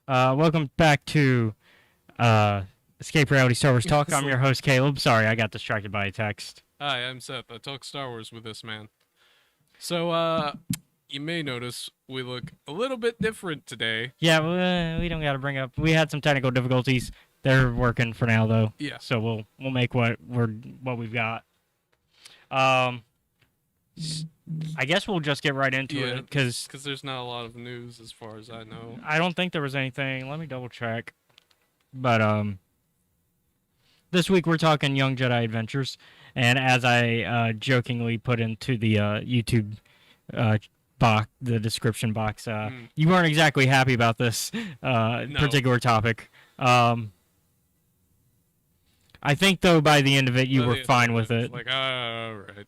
Welcome back to Escape Reality Star Wars Talk. I'm your host, Caleb. Sorry, I got distracted by a text. Hi, I'm Seth. I talk Star Wars with this man. So, you may notice we look a little bit different today. Yeah, we don't got to bring up. We had some technical difficulties. They're working for now, though. Yeah. So we'll make what we've got. I guess we'll just get right into it because there's not a lot of news as far as I know. I don't think there was anything. Let me double check. But this week we're talking Young Jedi Adventures, and as I jokingly put into the YouTube box, the description box, you weren't exactly happy about this particular topic. I think though by the end of it you were fine with it. Like, all right.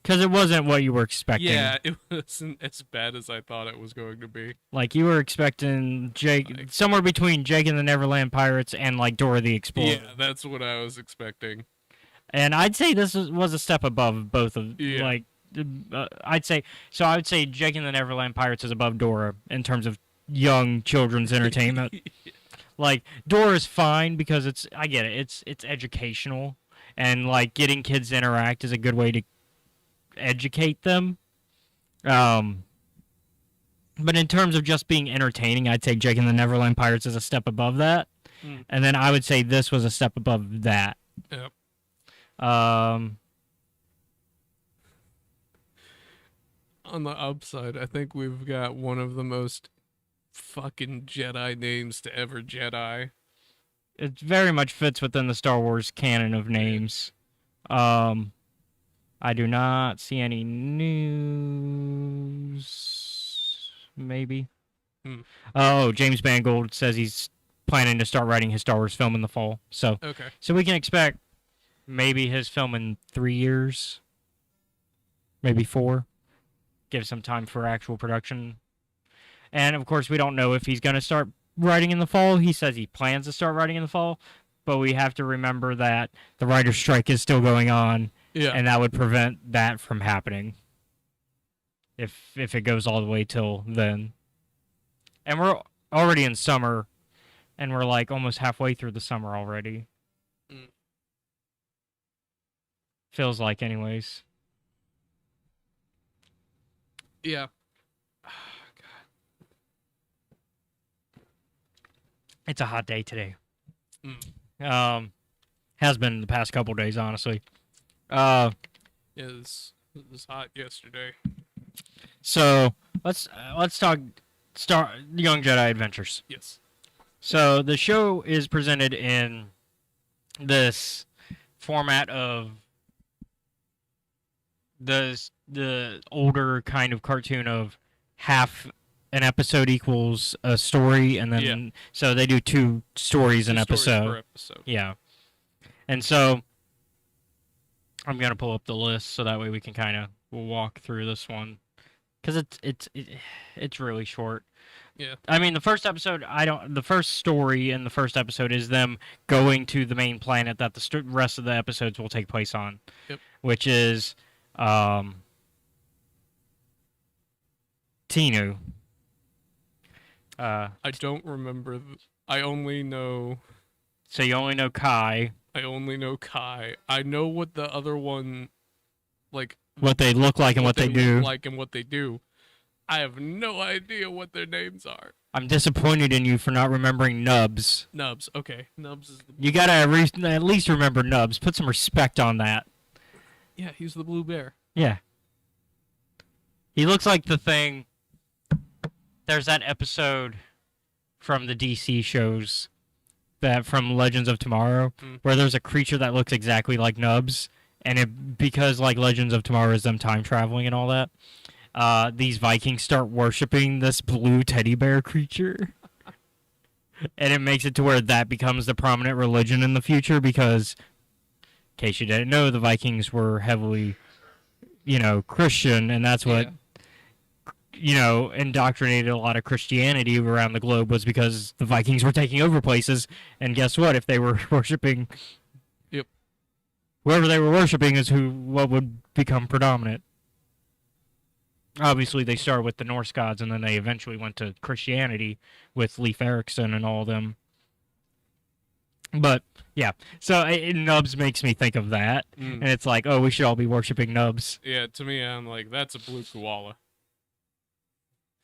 Because it wasn't what you were expecting. Yeah, it wasn't as bad as I thought it was going to be. Like, you were expecting somewhere between Jake and the Neverland Pirates and, like, Dora the Explorer. Yeah, that's what I was expecting. And I'd say this was a step above both of, like, I would say Jake and the Neverland Pirates is above Dora in terms of young children's entertainment. Like, Dora's fine because I get it, it's educational. And, like, getting kids to interact is a good way to educate them. But in terms of just being entertaining, I'd say Jake and the Neverland Pirates is a step above that. And then I would say this was a step above that. Yep. On the upside, I think we've got one of the most fucking Jedi names to ever Jedi. It very much fits within the Star Wars canon of names. I do not see any news. Maybe. Oh, James Mangold says he's planning to start writing his Star Wars film in the fall. So we can expect maybe his film in 3 years, maybe 4. Give some time for actual production. And of course, we don't know if he's going to start writing in the fall. He says he plans to start writing in the fall, but we have to remember that the writer's strike is still going on. Yeah. And that would prevent that from happening if it goes all the way till then. And we're already in summer, and we're like almost halfway through the summer already. Feels like, anyways. Yeah. It's a hot day today. Has been the past couple days, honestly. Yeah, it was hot yesterday. So let's talk Young Jedi Adventures. Yes. So the show is presented in this format of the older kind of cartoon of half an episode equals a story, and then so they do 2 stories an episode. Per episode. Yeah. And so I'm gonna pull up the list so that way we can kind of walk through this one, because it's really short. Yeah. I mean, the first episode, the first story in the first episode is them going to the main planet that the rest of the episodes will take place on. Yep. Which is Tinu. I don't remember. I only know. So you only know Kai. I only know Kai. I know what the other one, like, what they look like and what they do. I have no idea what their names are. I'm disappointed in you for not remembering Nubs. Nubs, okay. Nubs is the... You gotta at least remember Nubs. Put some respect on that. Yeah, he's the blue bear. Yeah. He looks like the thing... There's that episode from the DC shows, that from Legends of Tomorrow, where there's a creature that looks exactly like Nubs, and because like Legends of Tomorrow is them time traveling and all that, these Vikings start worshiping this blue teddy bear creature, and it makes it to where that becomes the prominent religion in the future. Because, in case you didn't know, the Vikings were heavily, Christian, and that's what. Indoctrinated a lot of Christianity around the globe, was because the Vikings were taking over places, and guess what? If they were worshiping, whoever they were worshiping is what would become predominant. Obviously, they started with the Norse gods, and then they eventually went to Christianity with Leif Erikson and all of them. But yeah, so Nubs makes me think of that, and it's like, oh, we should all be worshiping Nubs. Yeah, to me, I'm like, that's a blue koala.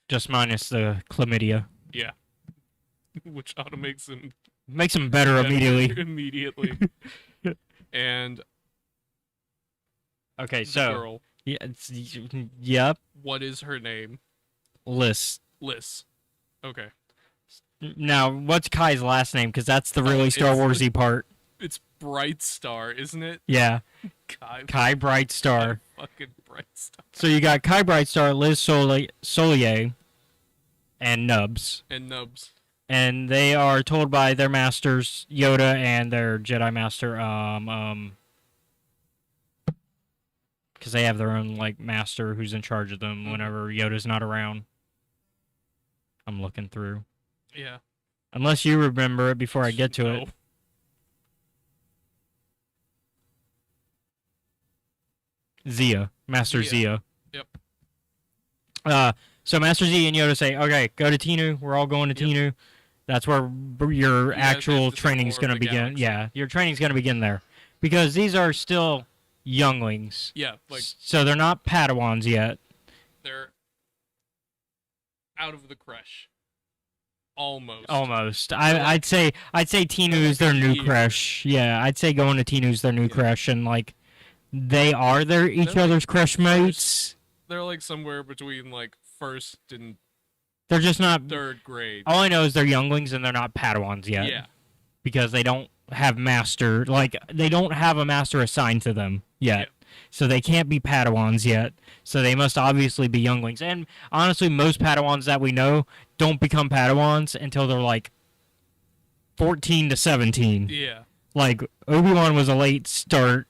Just minus the chlamydia. Yeah, which ought to make him better immediately. Immediately. And okay, so girl. Yeah, yep. What is her name? Liz. Okay. Now, what's Kai's last name? Because that's the really Star Warsy part. It's Bright Star, isn't it? Yeah. Kai Bright Star. Fucking Bright Star. So you got Kai Bright Star, Liz Solier, and Nubs. And they are told by their masters, Yoda and their Jedi master, because they have their own like master who's in charge of them whenever Yoda's not around. I'm looking through. Yeah. Unless you remember it before I get to it. Zia. Master Zia. Yep. So Master Z and Yoda say, okay, go to Tinu. We're all going to Tinu. That's where your actual training's going to begin. Galaxy. Yeah, your training's going to begin there. Because these are still younglings. Yeah. So they're not Padawans yet. They're out of the creche. Almost. I'd say Tinu's their new creche. Yeah, I'd say going to Tinu's their new creche, and like they are each other's creche mates. They're like somewhere between like first and they're just not third grade. All I know is they're younglings and they're not Padawans yet. Yeah. Because they don't have they don't have a master assigned to them yet. Yeah. So they can't be Padawans yet. So they must obviously be younglings. And honestly, most Padawans that we know don't become Padawans until they're like 14 to 17. Yeah. Like, Obi-Wan was a late start,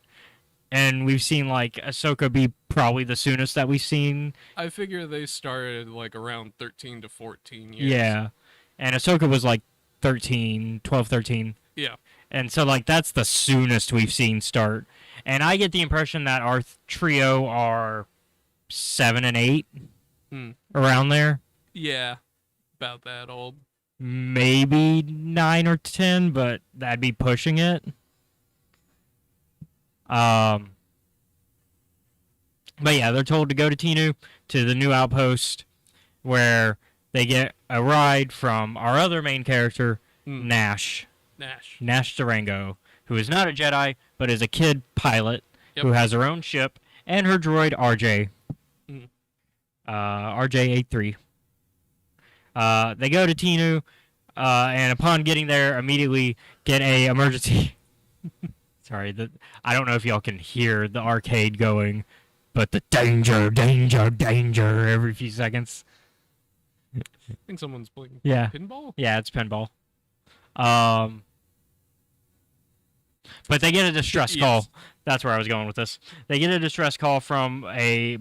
and we've seen like Ahsoka be probably the soonest that we've seen. I figure they started like around 13 to 14 years. Yeah. And Ahsoka was like 13, 12, 13. Yeah. And so, like, that's the soonest we've seen start. And I get the impression that our trio are 7 and 8, around there. Yeah, about that old. Maybe 9 or 10, but that'd be pushing it. But yeah, they're told to go to Tinu, to the new outpost, where they get a ride from our other main character, Nash Durango, who is not a Jedi, but is a kid pilot who has her own ship, and her droid, RJ. RJ-83. They go to Tinu, and upon getting there, immediately get a emergency... Sorry, I don't know if y'all can hear the arcade going, but the danger every few seconds. I think someone's playing pinball? Yeah, it's pinball. But they get a distress call. That's where I was going with this. They get a distress call from a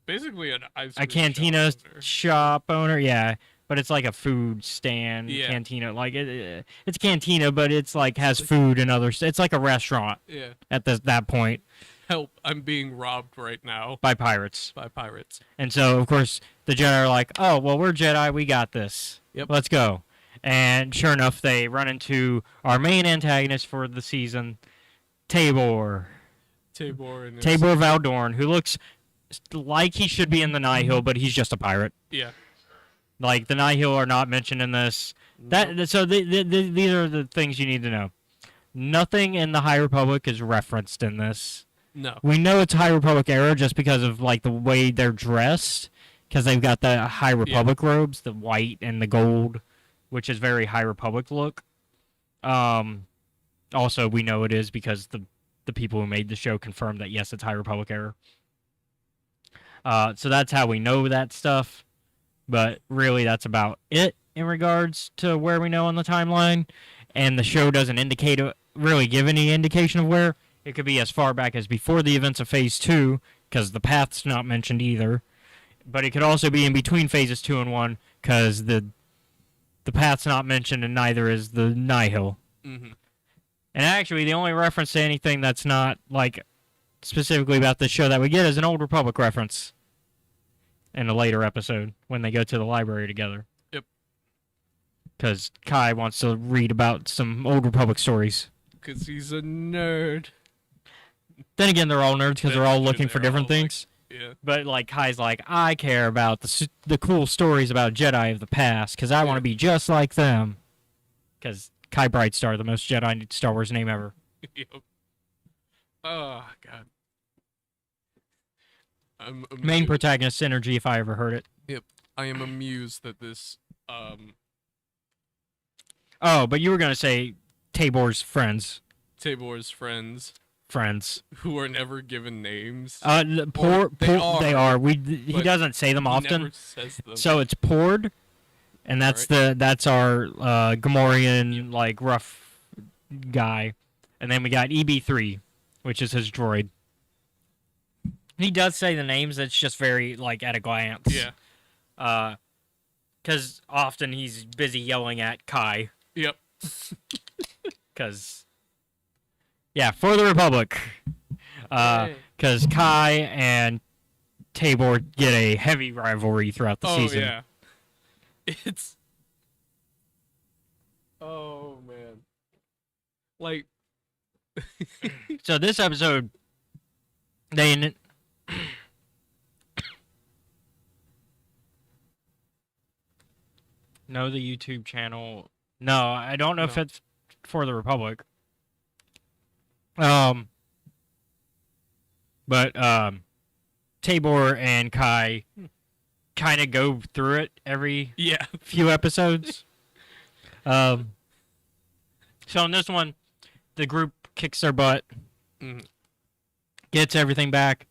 basically a cantina shop owner. Yeah, but it's like a food stand cantina. Like it's a cantina, but it's like has food and other. It's like a restaurant. Yeah. At that point. Help! I'm being robbed right now by pirates. And so, of course, the Jedi are like, "Oh, well, we're Jedi. We got this. Yep. Let's go." And sure enough, they run into our main antagonist for the season, Tabor Valdorn, who looks like he should be in the Nihil, but he's just a pirate. Yeah. Like, the Nihil are not mentioned in this. So these are the things you need to know. Nothing in the High Republic is referenced in this. No. We know it's High Republic era just because of, like, the way they're dressed, because they've got the High Republic robes, the white and the gold, which is very High Republic look. Also, we know it is because the people who made the show confirmed that, yes, it's High Republic era. So that's how we know that stuff. But really, that's about it in regards to where we know on the timeline. And the show doesn't really give any indication of where. It could be as far back as before the events of Phase 2, because the path's not mentioned either. But it could also be in between Phases 2 and 1, because the path's not mentioned, and neither is the Nihil. Mm-hmm. And actually, the only reference to anything that's not, like, specifically about this show that we get is an Old Republic reference in a later episode when they go to the library together. Yep. Because Kai wants to read about some Old Republic stories. Because he's a nerd. Then again, they're all nerds because they're all looking for different things. Yeah. But like Kai's like, I care about the cool stories about Jedi of the past because I want to be just like them. Because Kai Brightstar, the most Jedi Star Wars name ever. Yep. Oh God. I'm amused. Main protagonist synergy, if I ever heard it. Yep. I am amused that this. Oh, but you were gonna say Tabor's friends. Tabor's friends. Who are never given names. They are. He doesn't say them often. Never says them. So it's Pord, and that's our Gamorrean like rough guy, and then we got EB3, which is his droid. He does say the names. It's just very like at a glance. Yeah. Because often he's busy yelling at Kai. Yep. Because. Yeah, for the Republic. Because Kai and Tabor get a heavy rivalry throughout the season. Oh, yeah. It's... Oh, man. Like... So this episode, they... No, the YouTube channel... No, I don't know if it's for the Republic. But Tabor and Kai kind of go through it every few episodes. So in this one, the group kicks their butt, gets everything back,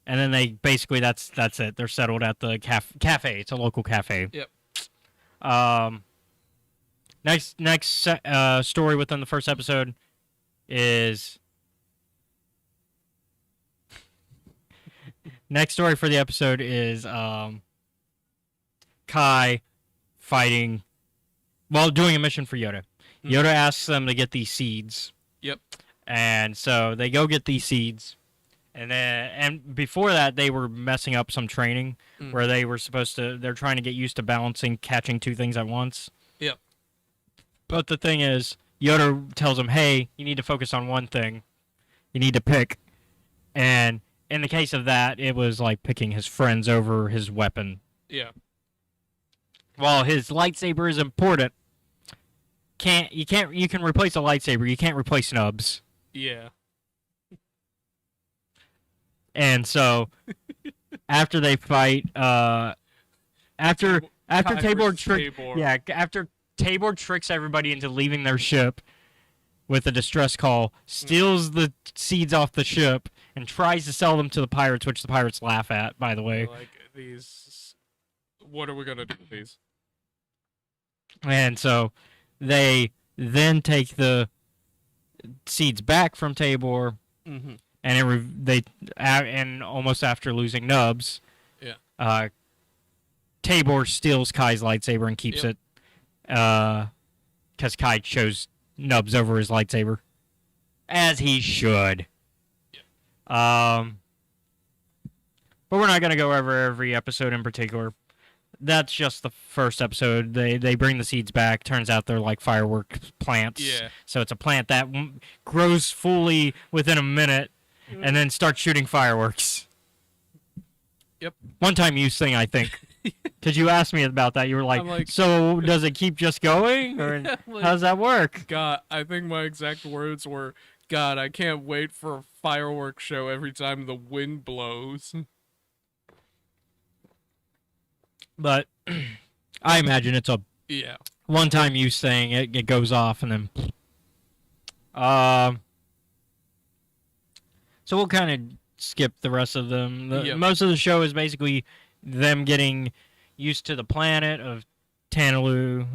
and then they basically that's it. They're settled at the cafe. It's a local cafe. Yep. Next story within the first episode is. Next story for the episode is Kai fighting, doing a mission for Yoda. Yoda asks them to get these seeds. Yep. And so they go get these seeds. And before that, they were messing up some training where they were they're trying to get used to catching two things at once. Yep. But the thing is, Yoda tells them, hey, you need to focus on one thing. You need to pick. And in the case of that, it was like picking his friends over his weapon. Yeah. While his lightsaber is important, you can replace a lightsaber, you can't replace nubs. Yeah. And so after they fight, after Tabor tricks everybody into leaving their ship with a distress call, steals the seeds off the ship, and tries to sell them to the pirates, which the pirates laugh at, by the way. Like, these... What are we gonna do with these? And so they then take the seeds back from Tabor, and almost after losing nubs, Tabor steals Kai's lightsaber and keeps it, because Kai chose nubs over his lightsaber, as he should. But we're not gonna go over every episode in particular. That's just the first episode. They bring the seeds back. Turns out they're like firework plants. Yeah. So it's a plant that grows fully within a minute, and then starts shooting fireworks. Yep. One-time use thing, I think. Because you asked me about that. You were like, so does it keep just going? Or how does that work? God, I think my exact words were, God, I can't wait for a fireworks show every time the wind blows. But I imagine it's a one-time use thing. It goes off and then... So we'll kind of skip the rest of them. Most of the show is basically them getting used to the planet of Tanu,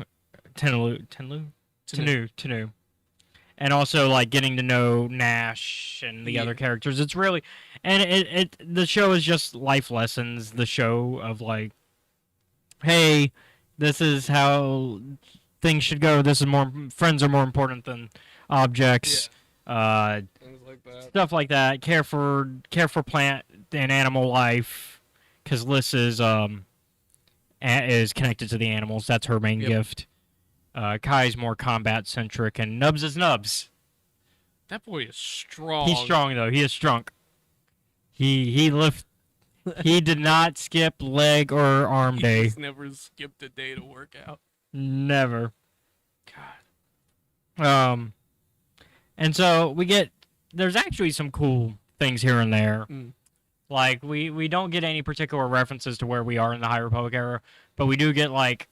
and also like getting to know Nash and the other characters. It's really, and the show is just life lessons. The show of like, hey, this is how things should go. This is friends are more important than objects. Things like that. Stuff like that. Care for plant and animal life, because Liz is connected to the animals. That's her main gift. Kai's more combat centric, and Nubs is Nubs. That boy is strong. He's strong though. He is strong. He did not skip leg or arm day. He's never skipped a day to work out. Never. God. And so there's actually some cool things here and there. Like we don't get any particular references to where we are in the High Republic era, but we do get like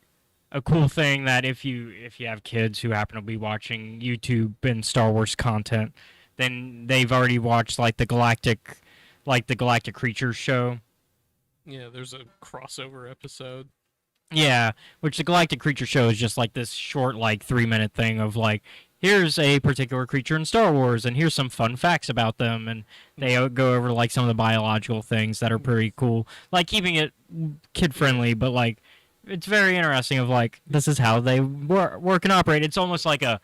a cool thing that if you have kids who happen to be watching YouTube and Star Wars content, then they've already watched like the Galactic Creatures show. Yeah, there's a crossover episode. Yeah, which the Galactic Creature show is just like this short, like 3-minute thing of like, here's a particular creature in Star Wars, and here's some fun facts about them, and they go over like some of the biological things that are pretty cool, like keeping it kid friendly, but like it's very interesting. Of like, this is how they work and operate. It's almost like and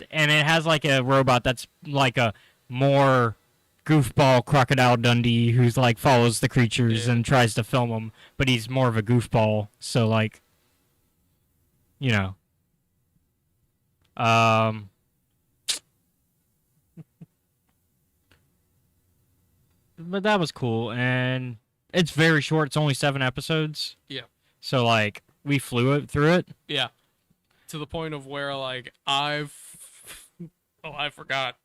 it has like a robot that's like a more goofball Crocodile Dundee who's like follows the creatures and tries to film them, but he's more of a goofball. So like, you know, but that was cool, and it's very short. It's only 7 episodes. Yeah. So like we flew through it. Yeah. To the point of where like I forgot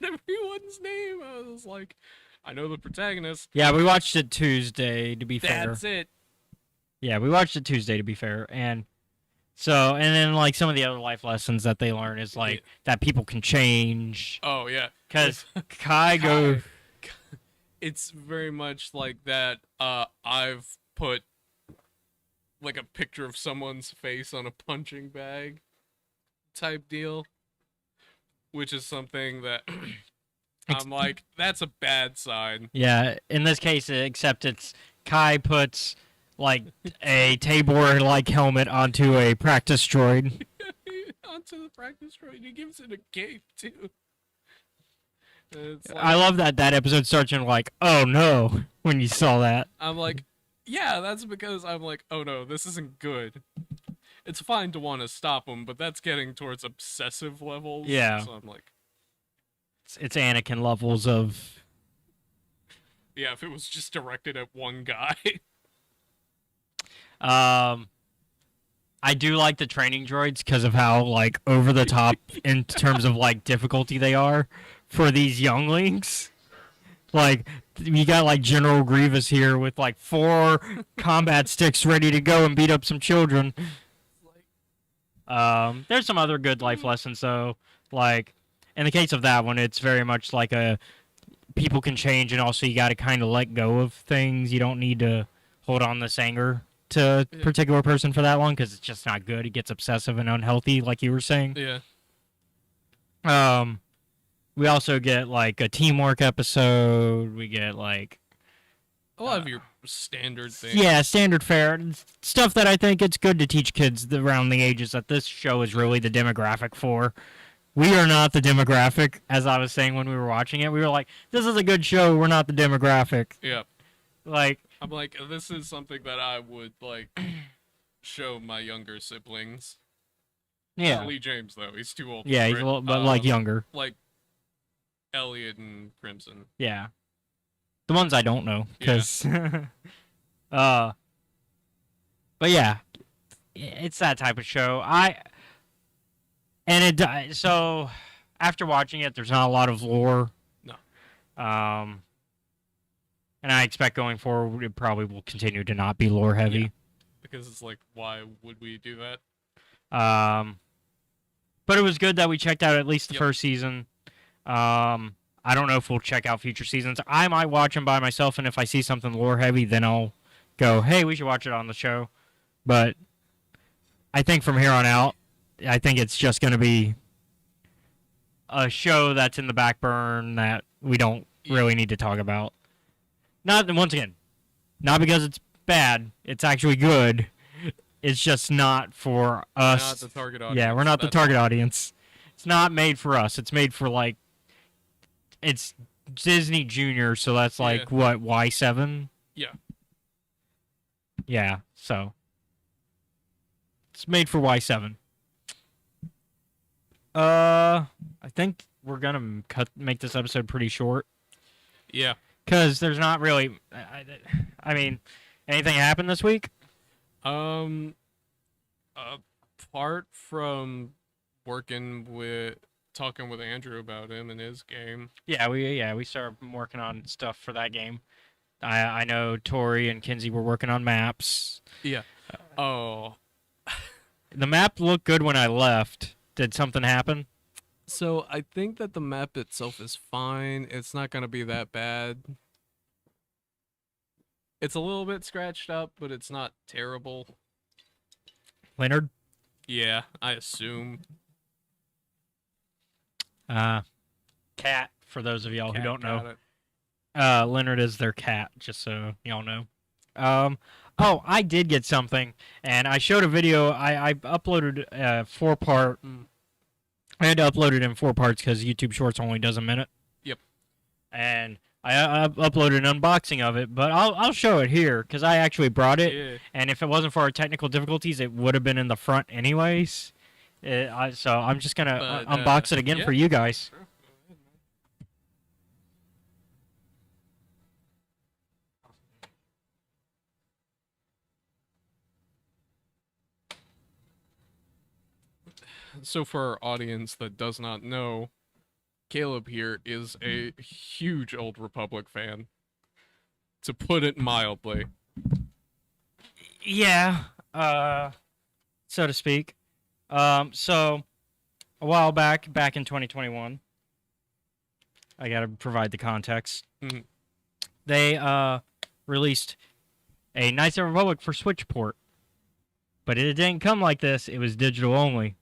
everyone's name. I was like, I know the protagonist. Yeah, we watched it Tuesday, to be fair. That's it. Yeah, we watched it Tuesday, to be fair. And so, and then like some of the other life lessons that they learn is like that people can change. Oh, yeah. Because Kai goes... It's very much like that. I've put like a picture of someone's face on a punching bag type deal, which is something that I'm like, that's a bad sign. Yeah, in this case, except it's Kai puts like a Tabor-like helmet onto a practice droid. Onto the practice droid. He gives it a cape too. Like, I love that episode starts in like, oh no, when you saw that. I'm like, yeah, that's because I'm like, oh no, this isn't good. It's fine to want to stop him, but that's getting towards obsessive levels. Yeah. So I'm like, it's Anakin levels of. Yeah, if it was just directed at one guy. I do like the training droids because of how like over the top in terms of like difficulty they are for these younglings. Like you got like General Grievous here with like 4 combat sticks ready to go and beat up some children. There's some other good life lessons though. Like in the case of that one, it's very much like people can change, and also you got to kind of let go of things. You don't need to hold on this anger to a particular person for that long because it's just not good. It gets obsessive and unhealthy, like you were saying. Yeah. We also get like a teamwork episode. We get like a lot of your standard things. Yeah, standard fare stuff that I think it's good to teach kids around the ages that this show is really the demographic for. We are not the demographic, as I was saying when we were watching it. We were like, this is a good show. We're not the demographic. Yeah. Like, I'm like, this is something that I would like show my younger siblings. Yeah. Not Lee James though, he's too old. Yeah, he's a little, but like younger. Like Elliot and Crimson. Yeah. The ones I don't know, because, but yeah, it's that type of show. So after watching it, there's not a lot of lore. No. And I expect going forward, it probably will continue to not be lore heavy. Yeah. Because it's like, why would we do that? But it was good that we checked out at least the first season. I don't know if we'll check out future seasons. I might watch them by myself, and if I see something lore heavy, then I'll go, hey, we should watch it on the show. But I think from here on out, I think it's just going to be a show that's in the back burn that we don't really need to talk about. Once again, not because it's bad. It's actually good. It's just not for us. Not the target audience. Yeah, we're not the target audience. It's not made for us. It's made for like, it's Disney Junior, so that's like what, Y7? Yeah. Yeah, so it's made for Y7. I think we're gonna make this episode pretty short. Yeah. Because there's not really, I mean, anything happened this week? Apart from talking with Andrew about him and his game. Yeah, we started working on stuff for that game. I know Tori and Kinsey were working on maps. Yeah. Oh. The map looked good when I left. Did something happen? So I think that the map itself is fine. It's not gonna be that bad. It's a little bit scratched up, but it's not terrible. Leonard? Yeah, I assume. Cat, for those of y'all who don't know. It. Leonard is their cat, just so y'all know. Oh, I did get something, and I showed a video. I uploaded a 4-part. I had to upload it in 4 parts because YouTube Shorts only does a minute. Yep. And I uploaded an unboxing of it, but I'll show it here because I actually brought it. Yeah. And if it wasn't for our technical difficulties, it would have been in the front anyways. So I'm just gonna unbox it again for you guys. Sure. So for our audience that does not know, Caleb here is a huge Old Republic fan, to put it mildly. Yeah, so to speak. So a while back in 2021, I gotta provide the context. Mm-hmm. They released a Knights of the Republic for Switch port, but it didn't come like this. It was digital only.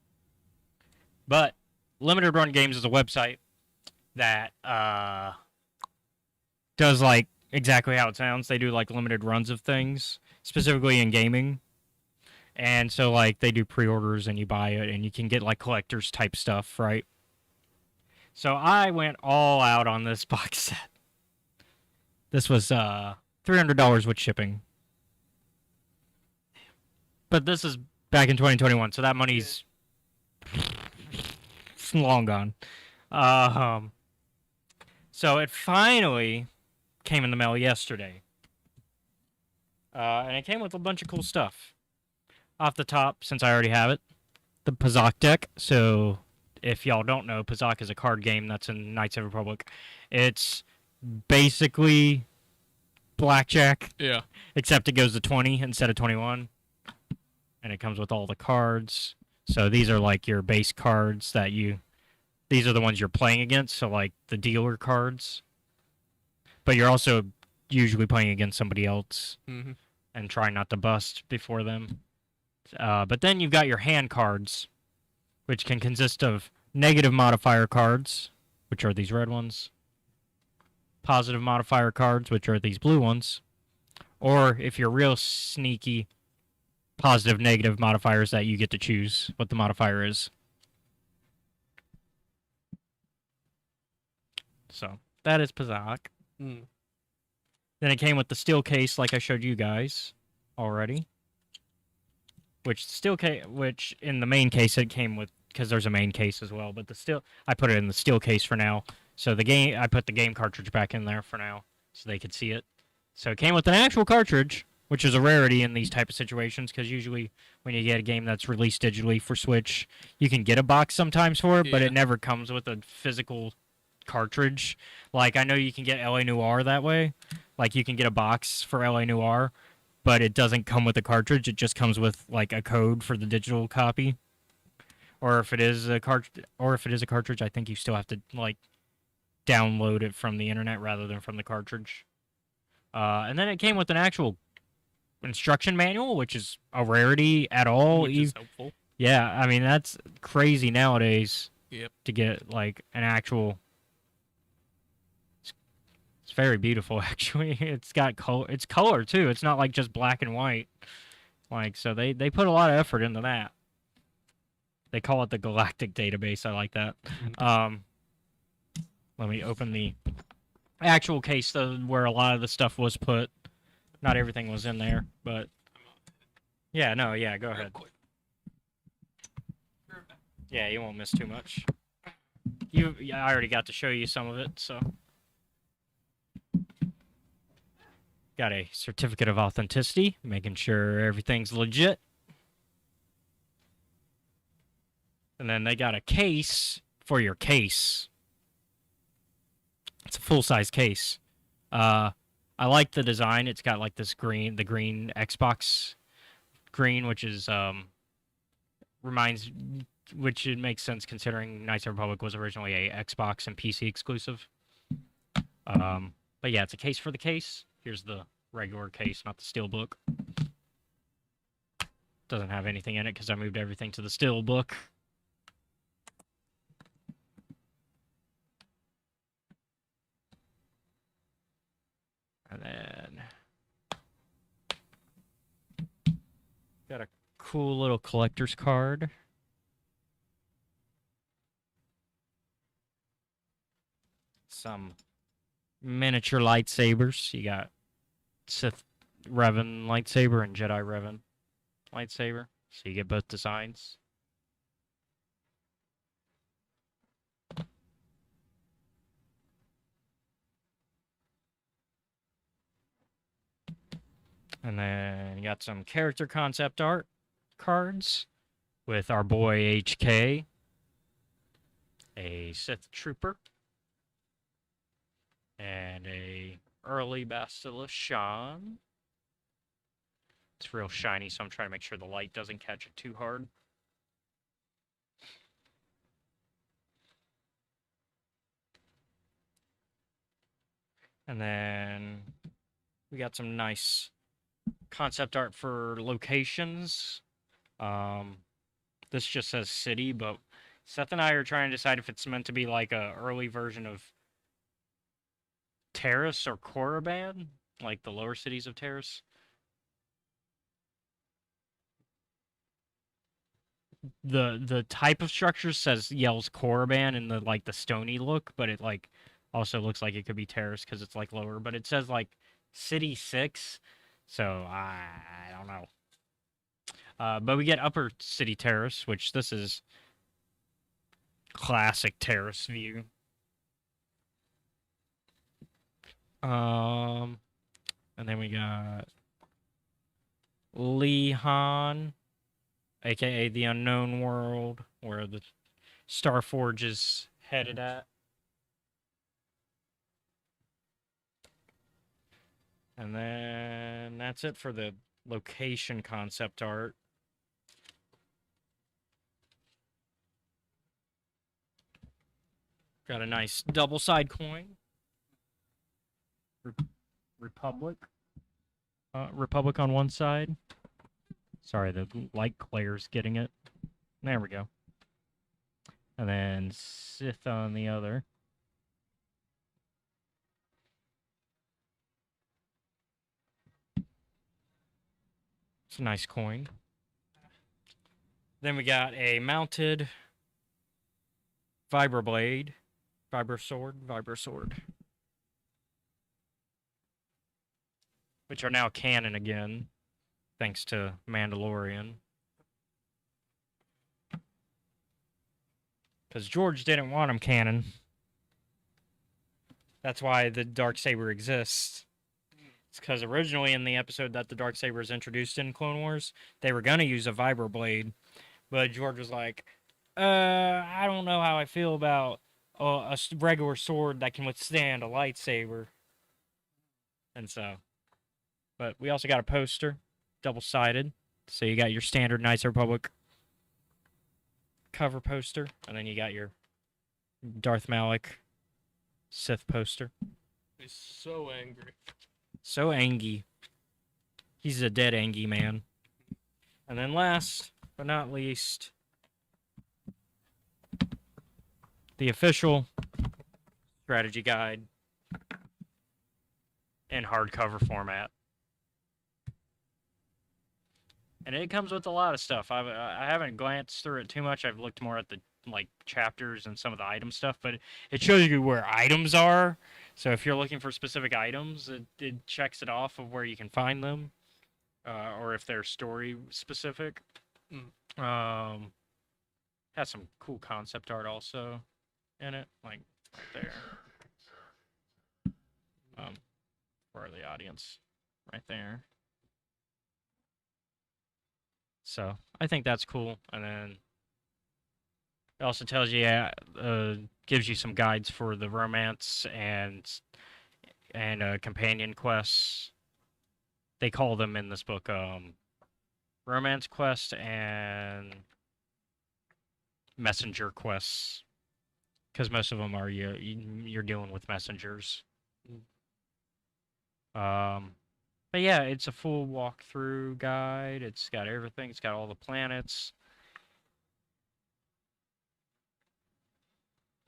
But Limited Run Games is a website that does like exactly how it sounds. They do like limited runs of things, specifically in gaming. And so like they do pre-orders and you buy it and you can get like collectors type stuff, right? So I went all out on this box set. This was $300 with shipping. But this is back in 2021, so that money's long gone. So it finally came in the mail yesterday. And it came with a bunch of cool stuff. Off the top, since I already have it, the Pazak deck. So if y'all don't know, Pazak is a card game that's in Knights of the Republic. It's basically blackjack. Yeah. Except it goes to 20 instead of 21. And it comes with all the cards. So these are like your base cards that these are the ones you're playing against, so like the dealer cards. But you're also usually playing against somebody else and trying not to bust before them. But then you've got your hand cards, which can consist of negative modifier cards, which are these red ones, positive modifier cards, which are these blue ones, or if you're real sneaky, positive, negative modifiers that you get to choose what the modifier is. So that is Pazak. Then it came with the steel case, like I showed you guys already. Which in the main case it came with, because there's a main case as well. But I put it in the steel case for now. So I put the game cartridge back in there for now, so they could see it. So it came with an actual cartridge, which is a rarity in these type of situations, because usually when you get a game that's released digitally for Switch, you can get a box sometimes for it, but it never comes with a physical cartridge. Like, I know you can get LA Noire that way. Like, you can get a box for LA Noire, but it doesn't come with a cartridge. It just comes with, like, a code for the digital copy. Or if it is a cartridge, I think you still have to, like, download it from the internet rather than from the cartridge. And then it came with an actual instruction manual, which is a rarity at all. Which is helpful. Yeah, I mean, that's crazy nowadays. Yep. To get, like, an actual... It's very beautiful, actually. It's got color. It's color, too. It's not, like, just black and white. Like, so they put a lot of effort into that. They call it the Galactic Database. I like that. Let me open the actual case, though, where a lot of the stuff was put. Not everything was in there, but yeah, no, yeah, go ahead. Yeah, you won't miss too much. Yeah, I already got to show you some of it, so. Got a certificate of authenticity, making sure everything's legit. And then they got a case for your case. It's a full-size case. I like the design. It's got like this green, the green Xbox green, which is which it makes sense considering Knights of the Republic was originally a Xbox and PC exclusive. But yeah, it's a case for the case. Here's the regular case, not the steelbook. Doesn't have anything in it because I moved everything to the steelbook. And then got a cool little collector's card. Some miniature lightsabers. You got Sith Revan lightsaber and Jedi Revan lightsaber. So you get both designs. And then you got some character concept art cards with our boy HK, a Sith Trooper, and a early Bastila Shan. It's real shiny, so I'm trying to make sure the light doesn't catch it too hard. And then we got some nice concept art for locations. This just says city, but Seth and I are trying to decide if it's meant to be like a early version of Terrace or Korriban, like the lower cities of Terrace. The type of structure yells Korriban in the like the stony look, but it like also looks like it could be Terrace because it's like lower, but it says like City 6, so I don't know. But we get Upper City Terrace, which this is classic Terrace view. And then we got Lehan, aka the Unknown World, where the Starforge is headed at. And then that's it for the location concept art. Got a nice double side coin. Republic. Republic on one side. Sorry, the light glare's getting it. There we go. And then Sith on the other. It's a nice coin. Then we got a mounted vibroblade. Vibrosword. Which are now canon again, thanks to Mandalorian. Because George didn't want them canon. That's why the Darksaber exists. It's because originally in the episode that the Darksaber is introduced in Clone Wars, they were going to use a vibroblade. But George was like, I don't know how I feel about a regular sword that can withstand a lightsaber. And so... But we also got a poster, double-sided. So you got your standard Knights of the Republic cover poster, and then you got your Darth Malik Sith poster. He's so angry. So angry. He's a dead angry man. And then last but not least, the official strategy guide in hardcover format. And it comes with a lot of stuff. I haven't glanced through it too much. I've looked more at the like chapters and some of the item stuff, but it shows you where items are. So if you're looking for specific items, it checks it off of where you can find them, or if they're story specific. Um, has some cool concept art also in it, like right there. For the audience, right there. So I think that's cool. And then it also tells you, gives you some guides for the romance and companion quests. They call them in this book romance quest and messenger quests, because most of them are you're dealing with messengers. But yeah, it's a full walkthrough guide. It's got everything. It's got all the planets.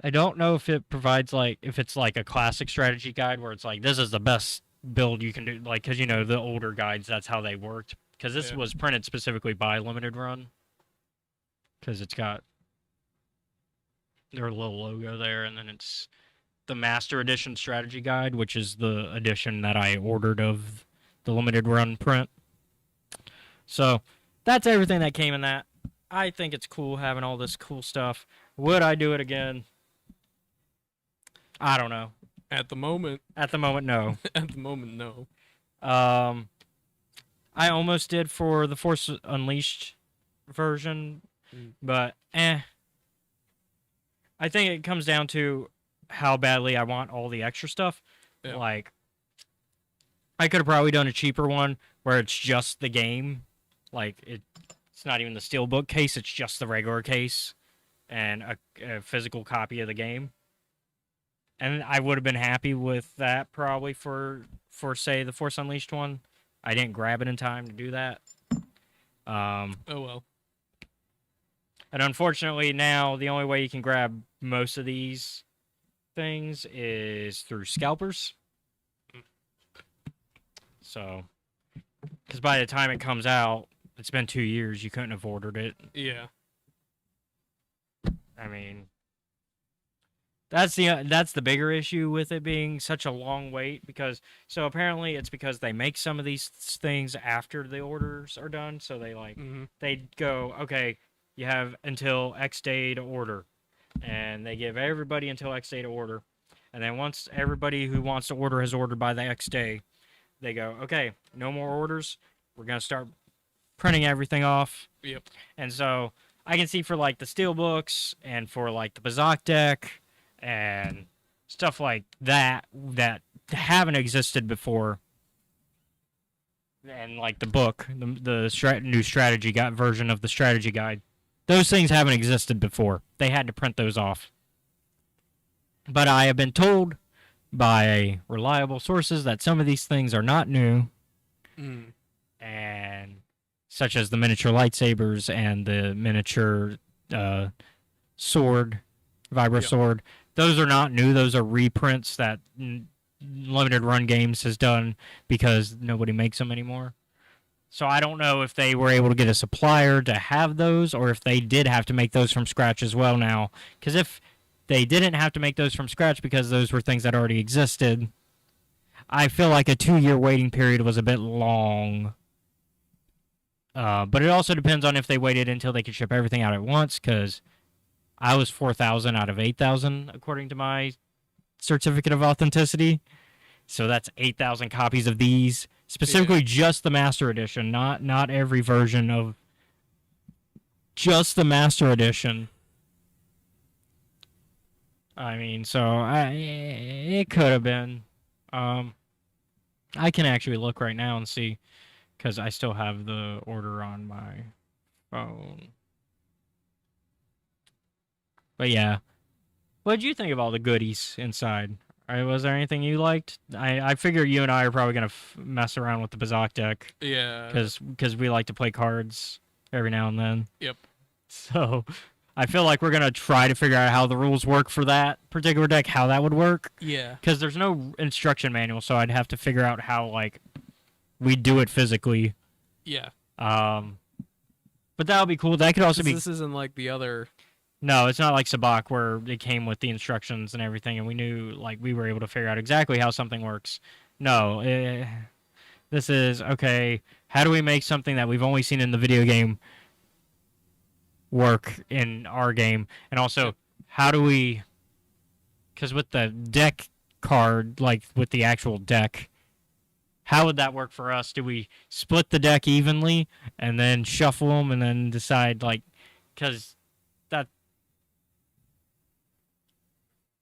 I don't know if it provides if it's like a classic strategy guide where it's like, this is the best build you can do. Like, because, the older guides, that's how they worked. Because this was printed specifically by Limited Run. Because it's got their little logo there. And then it's the Master Edition strategy guide, which is the edition that I ordered of the Limited Run print. So that's everything that came in that. I think it's cool having all this cool stuff. Would I do it again? I don't know. At the moment, no. At the moment, no. I almost did for the Force Unleashed version, but I think it comes down to how badly I want all the extra stuff. Yeah. Like, I could have probably done a cheaper one where it's just the game. Like, it's not even the steelbook case, it's just the regular case and a physical copy of the game. And I would have been happy with that probably for say, the Force Unleashed one. I didn't grab it in time to do that. Oh, well. And unfortunately, now the only way you can grab most of these things is through scalpers. So, because by the time it comes out, it's been 2 years. You couldn't have ordered it. Yeah. I mean, that's the bigger issue with it being such a long wait. Because apparently it's because they make some of these things after the orders are done. So they they go, okay, you have until X day to order, and they give everybody until X day to order. And then once everybody who wants to order has ordered by the X day, they go, okay, no more orders. We're going to start printing everything off. Yep. And so I can see for like the steelbooks and for like the Bazak deck and stuff like that haven't existed before. And like the book, the new strategy guide version of the strategy guide, those things haven't existed before. They had to print those off. But I have been told by reliable sources that some of these things are not new. And such as the miniature lightsabers and the miniature sword, vibra sword. Those are not new. Those are reprints that Limited Run Games has done because nobody makes them anymore. So I don't know if they were able to get a supplier to have those or if they did have to make those from scratch as well now. Because if they didn't have to make those from scratch because those were things that already existed, I feel like a 2-year waiting period was a bit long. But it also depends on if they waited until they could ship everything out at once, because I was 4,000 out of 8,000 according to my certificate of authenticity. So that's 8,000 copies of these, specifically just the Master Edition, not every version of, just the Master Edition. I mean, so it could have been. I can actually look right now and see, because I still have the order on my phone. But yeah. What did you think of all the goodies inside? Was there anything you liked? I figure you and I are probably going to mess around with the Bazak deck. Yeah. Because we like to play cards every now and then. Yep. So I feel like we're going to try to figure out how the rules work for that particular deck, how that would work. Yeah. Because there's no instruction manual, so I'd have to figure out how, like, we do it physically. Yeah. But that would be cool. That could also be. This isn't like the other. No, it's not like Sabacc where it came with the instructions and everything, and we knew like we were able to figure out exactly how something works. No, this is okay. How do we make something that we've only seen in the video game work in our game? And also, how do we? Because with the deck card, like with the actual deck, how would that work for us? Do we split the deck evenly and then shuffle them and then decide like, because that,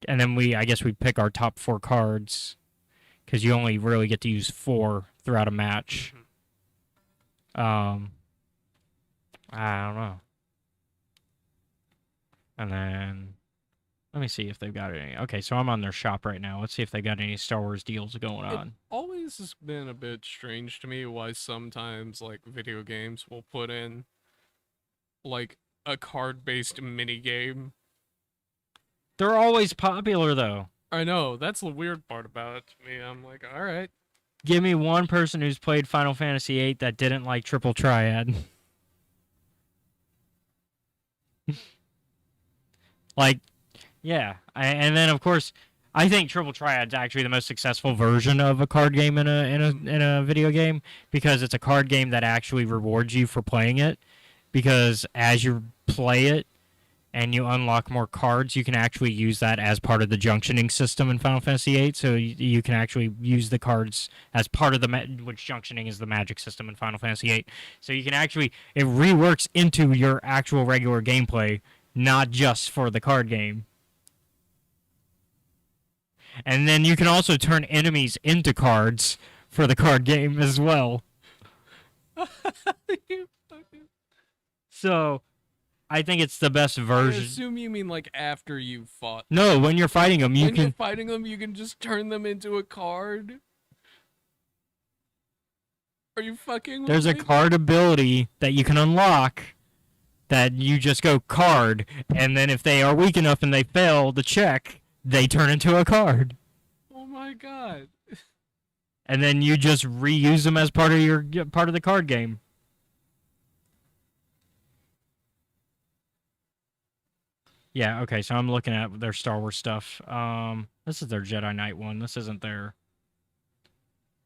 and then I guess we pick our top 4 cards because you only really get to use 4 throughout a match. I don't know. And then let me see if they've got any. Okay, so I'm on their shop right now. Let's see if they've got any Star Wars deals going on. It always has been a bit strange to me why sometimes like video games will put in like a card-based mini game. They're always popular though. I know, that's the weird part about it to me. I'm like, all right. Give me one person who's played Final Fantasy VIII that didn't like Triple Triad. Like, yeah. And then of course, I think Triple Triad's actually the most successful version of a card game in a video game because it's a card game that actually rewards you for playing it. Because as you play it and you unlock more cards, you can actually use that as part of the junctioning system in Final Fantasy VIII. So you can actually use the cards as part of which junctioning is the magic system in Final Fantasy VIII. So you can actually, it reworks into your actual regular gameplay, not just for the card game. And then you can also turn enemies into cards for the card game as well. So, I think it's the best version. I assume you mean like after you fought. No, when you're fighting them, you're fighting them, you can just turn them into a card. Are you fucking? There's a card ability that you can unlock that you just go card, and then if they are weak enough and they fail the check, they turn into a card. Oh my god. And then you just reuse them as part of the card game. Yeah, okay, so I'm looking at their Star Wars stuff. This is their Jedi Knight one. This isn't their...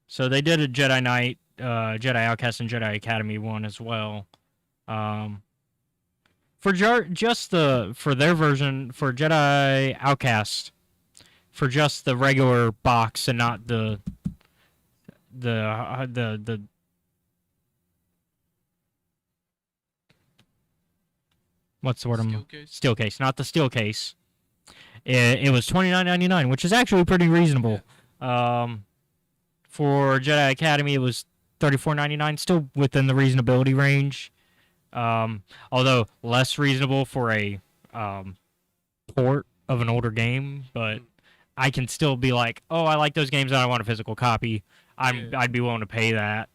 So they did a Jedi Knight, Jedi Outcast, and Jedi Academy one as well. For their version, for Jedi Outcast, for just the regular box and not the what's the word? Steel case, not the steel case. It was $29.99, which is actually pretty reasonable. Yeah. For Jedi Academy, it was $34.99, still within the reasonability range. Although less reasonable for a port of an older game, but I can still be like, oh, I like those games and I want a physical copy. I'd be willing to pay that.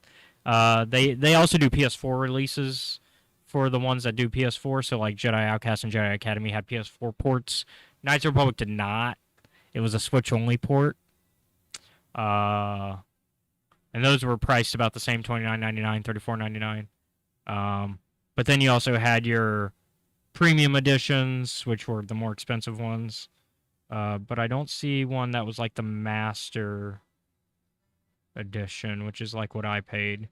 They also do PS4 releases for the ones that do PS4. So like Jedi Outcast and Jedi Academy had PS4 ports. Knights of the Republic did not. It was a Switch only port. And those were priced about the same, $29.99, $34.99. But then you also had your premium editions, which were the more expensive ones. But I don't see one that was like the Master Edition, which is like what I paid.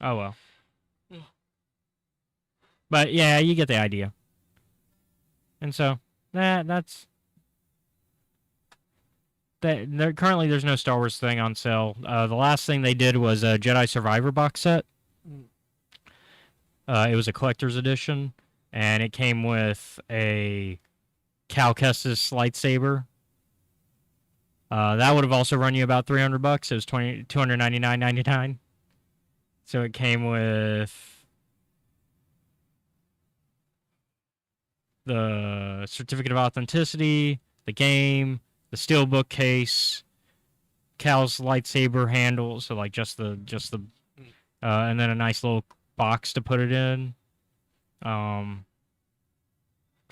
Oh, well. But yeah, you get the idea. And so, that's... Currently, there's no Star Wars thing on sale. The last thing they did was a Jedi Survivor box set. It was a collector's edition, and it came with a Cal Kestis lightsaber. That would have also run you about $300. It was $299.99. So it came with the certificate of authenticity, the game, the steelbook case, Cal's lightsaber handle, so like just the and then a nice little box to put it in.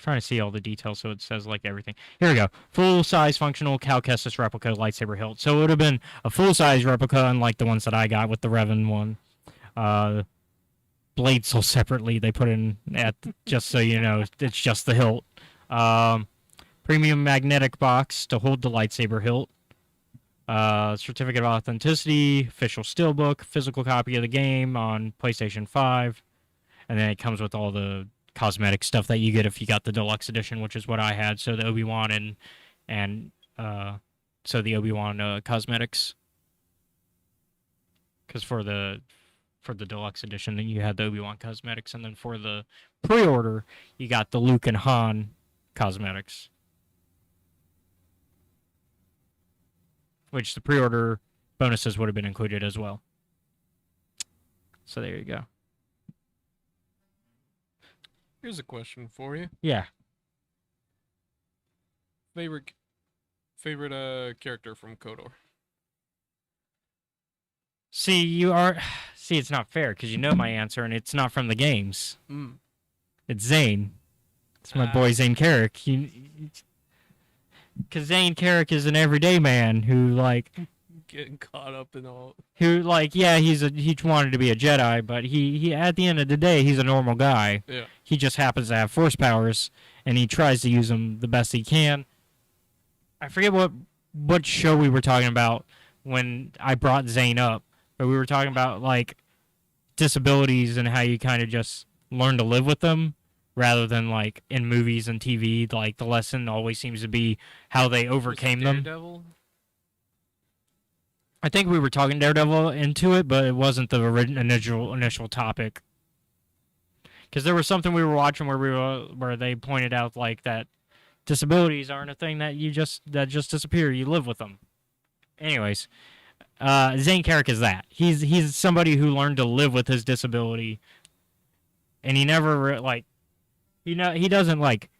trying to see all the details so it says like everything. Here we go. Full-size functional Cal Kestis replica lightsaber hilt. So it would have been a full-size replica, unlike the ones that I got with the Revan one. Blade sold separately. They put in at just so you know, it's just the hilt. Premium magnetic box to hold the lightsaber hilt. Certificate of authenticity, official steelbook, physical copy of the game on PlayStation 5, and then it comes with all the cosmetic stuff that you get if you got the deluxe edition, which is what I had. So the Obi-Wan and the Obi-Wan cosmetics, because for the deluxe edition, then you had the Obi-Wan cosmetics, and then for the pre-order, you got the Luke and Han cosmetics, which the pre-order bonuses would have been included as well. So there you go. Here's a question for you. Yeah. Favorite character from KOTOR? See, it's not fair because you know my answer, and it's not from the games. It's Zane. It's my boy Zane Carrick. Because Zane Carrick is an everyday man who, like... Getting caught up in all... Who, like, yeah, he wanted to be a Jedi, but he at the end of the day, he's a normal guy. Yeah. He just happens to have force powers, and he tries to use them the best he can. I forget what show we were talking about when I brought Zane up, but we were talking about, like, disabilities and how you kind of just learn to live with them. Rather than, like, in movies and TV, like, the lesson always seems to be how they overcame them. Daredevil? I think we were talking Daredevil into it, but it wasn't the initial topic. Because there was something we were watching where they pointed out, like, that disabilities aren't a thing that just disappear. You live with them. Anyways, Zane Carrick is that. He's somebody who learned to live with his disability, and he never, like... he doesn't, like,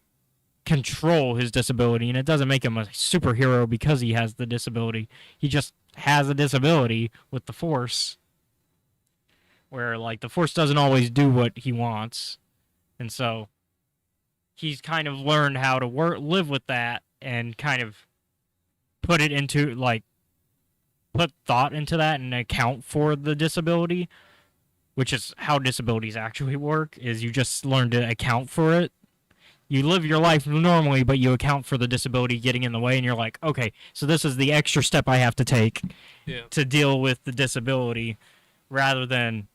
control his disability, and it doesn't make him a superhero because he has the disability. He just has a disability with the Force, where, like, the Force doesn't always do what he wants, and so he's kind of learned how to live with that and kind of put it into, like, put thought into that and account for the disability. Which is how disabilities actually work, is you just learn to account for it. You live your life normally, but you account for the disability getting in the way, and you're like, okay, so this is the extra step I have to take to deal with the disability, rather than,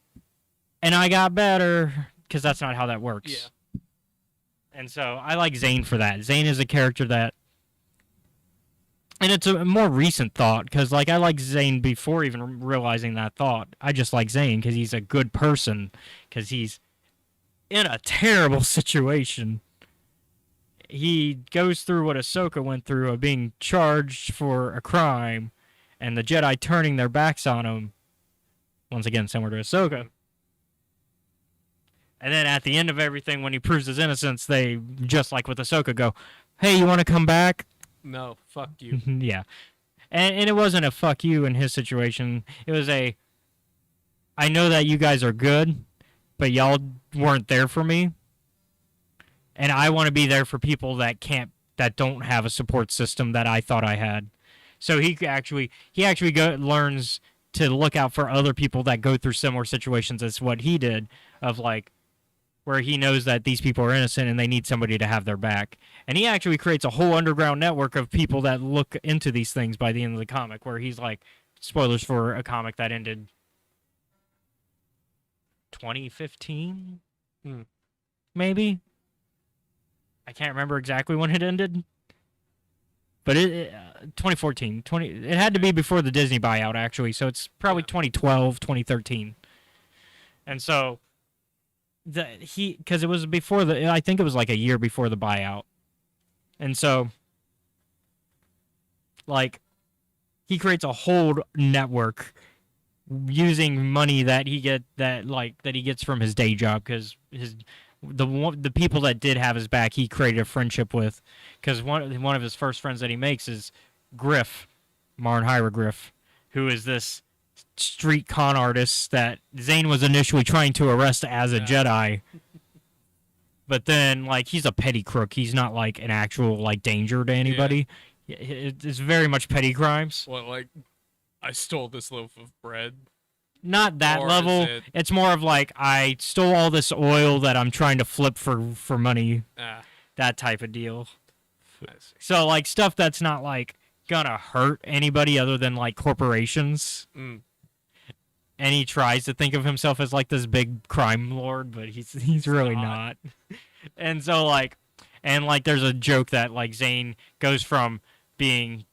and I got better, because that's not how that works. Yeah. And so I like Zane for that. Zane is a character that, and it's a more recent thought, because, like, I like Zane before even realizing that thought. I just like Zane because he's a good person, because he's in a terrible situation. He goes through what Ahsoka went through of being charged for a crime, and the Jedi turning their backs on him. Once again, similar to Ahsoka. And then at the end of everything, when he proves his innocence, they, just like with Ahsoka, go, hey, you want to come back? No, fuck you. Yeah. And it wasn't a fuck you in his situation. It was I know that you guys are good, but y'all weren't there for me. And I want to be there for people that don't have a support system that I thought I had. So he actually learns to look out for other people that go through similar situations as what he did, of, like, where he knows that these people are innocent and they need somebody to have their back. And he actually creates a whole underground network of people that look into these things by the end of the comic, where he's like, spoilers for a comic that ended 2015? Maybe? I can't remember exactly when it ended. But 2014. It had to be before the Disney buyout, actually, so it's probably 2012, 2013. And so... because it was before I think it was like a year before the buyout. And so, like, he creates a whole network using money that he gets from his day job, because the people that did have his back, he created a friendship with, because one of his first friends that he makes is Griff, Marn Griff, who is this street con artist that Zane was initially trying to arrest as a Jedi. But then, like, he's a petty crook. He's not, like, an actual, like, danger to anybody. Yeah. It's very much petty crimes. What, like, I stole this loaf of bread? Not that level. It's more of, like, I stole all this oil that I'm trying to flip for money. That type of deal. So, like, stuff that's not, like, gonna hurt anybody other than, like, corporations. And he tries to think of himself as, like, this big crime lord, but he's really not. And so, like, there's a joke that, like, Zane goes from being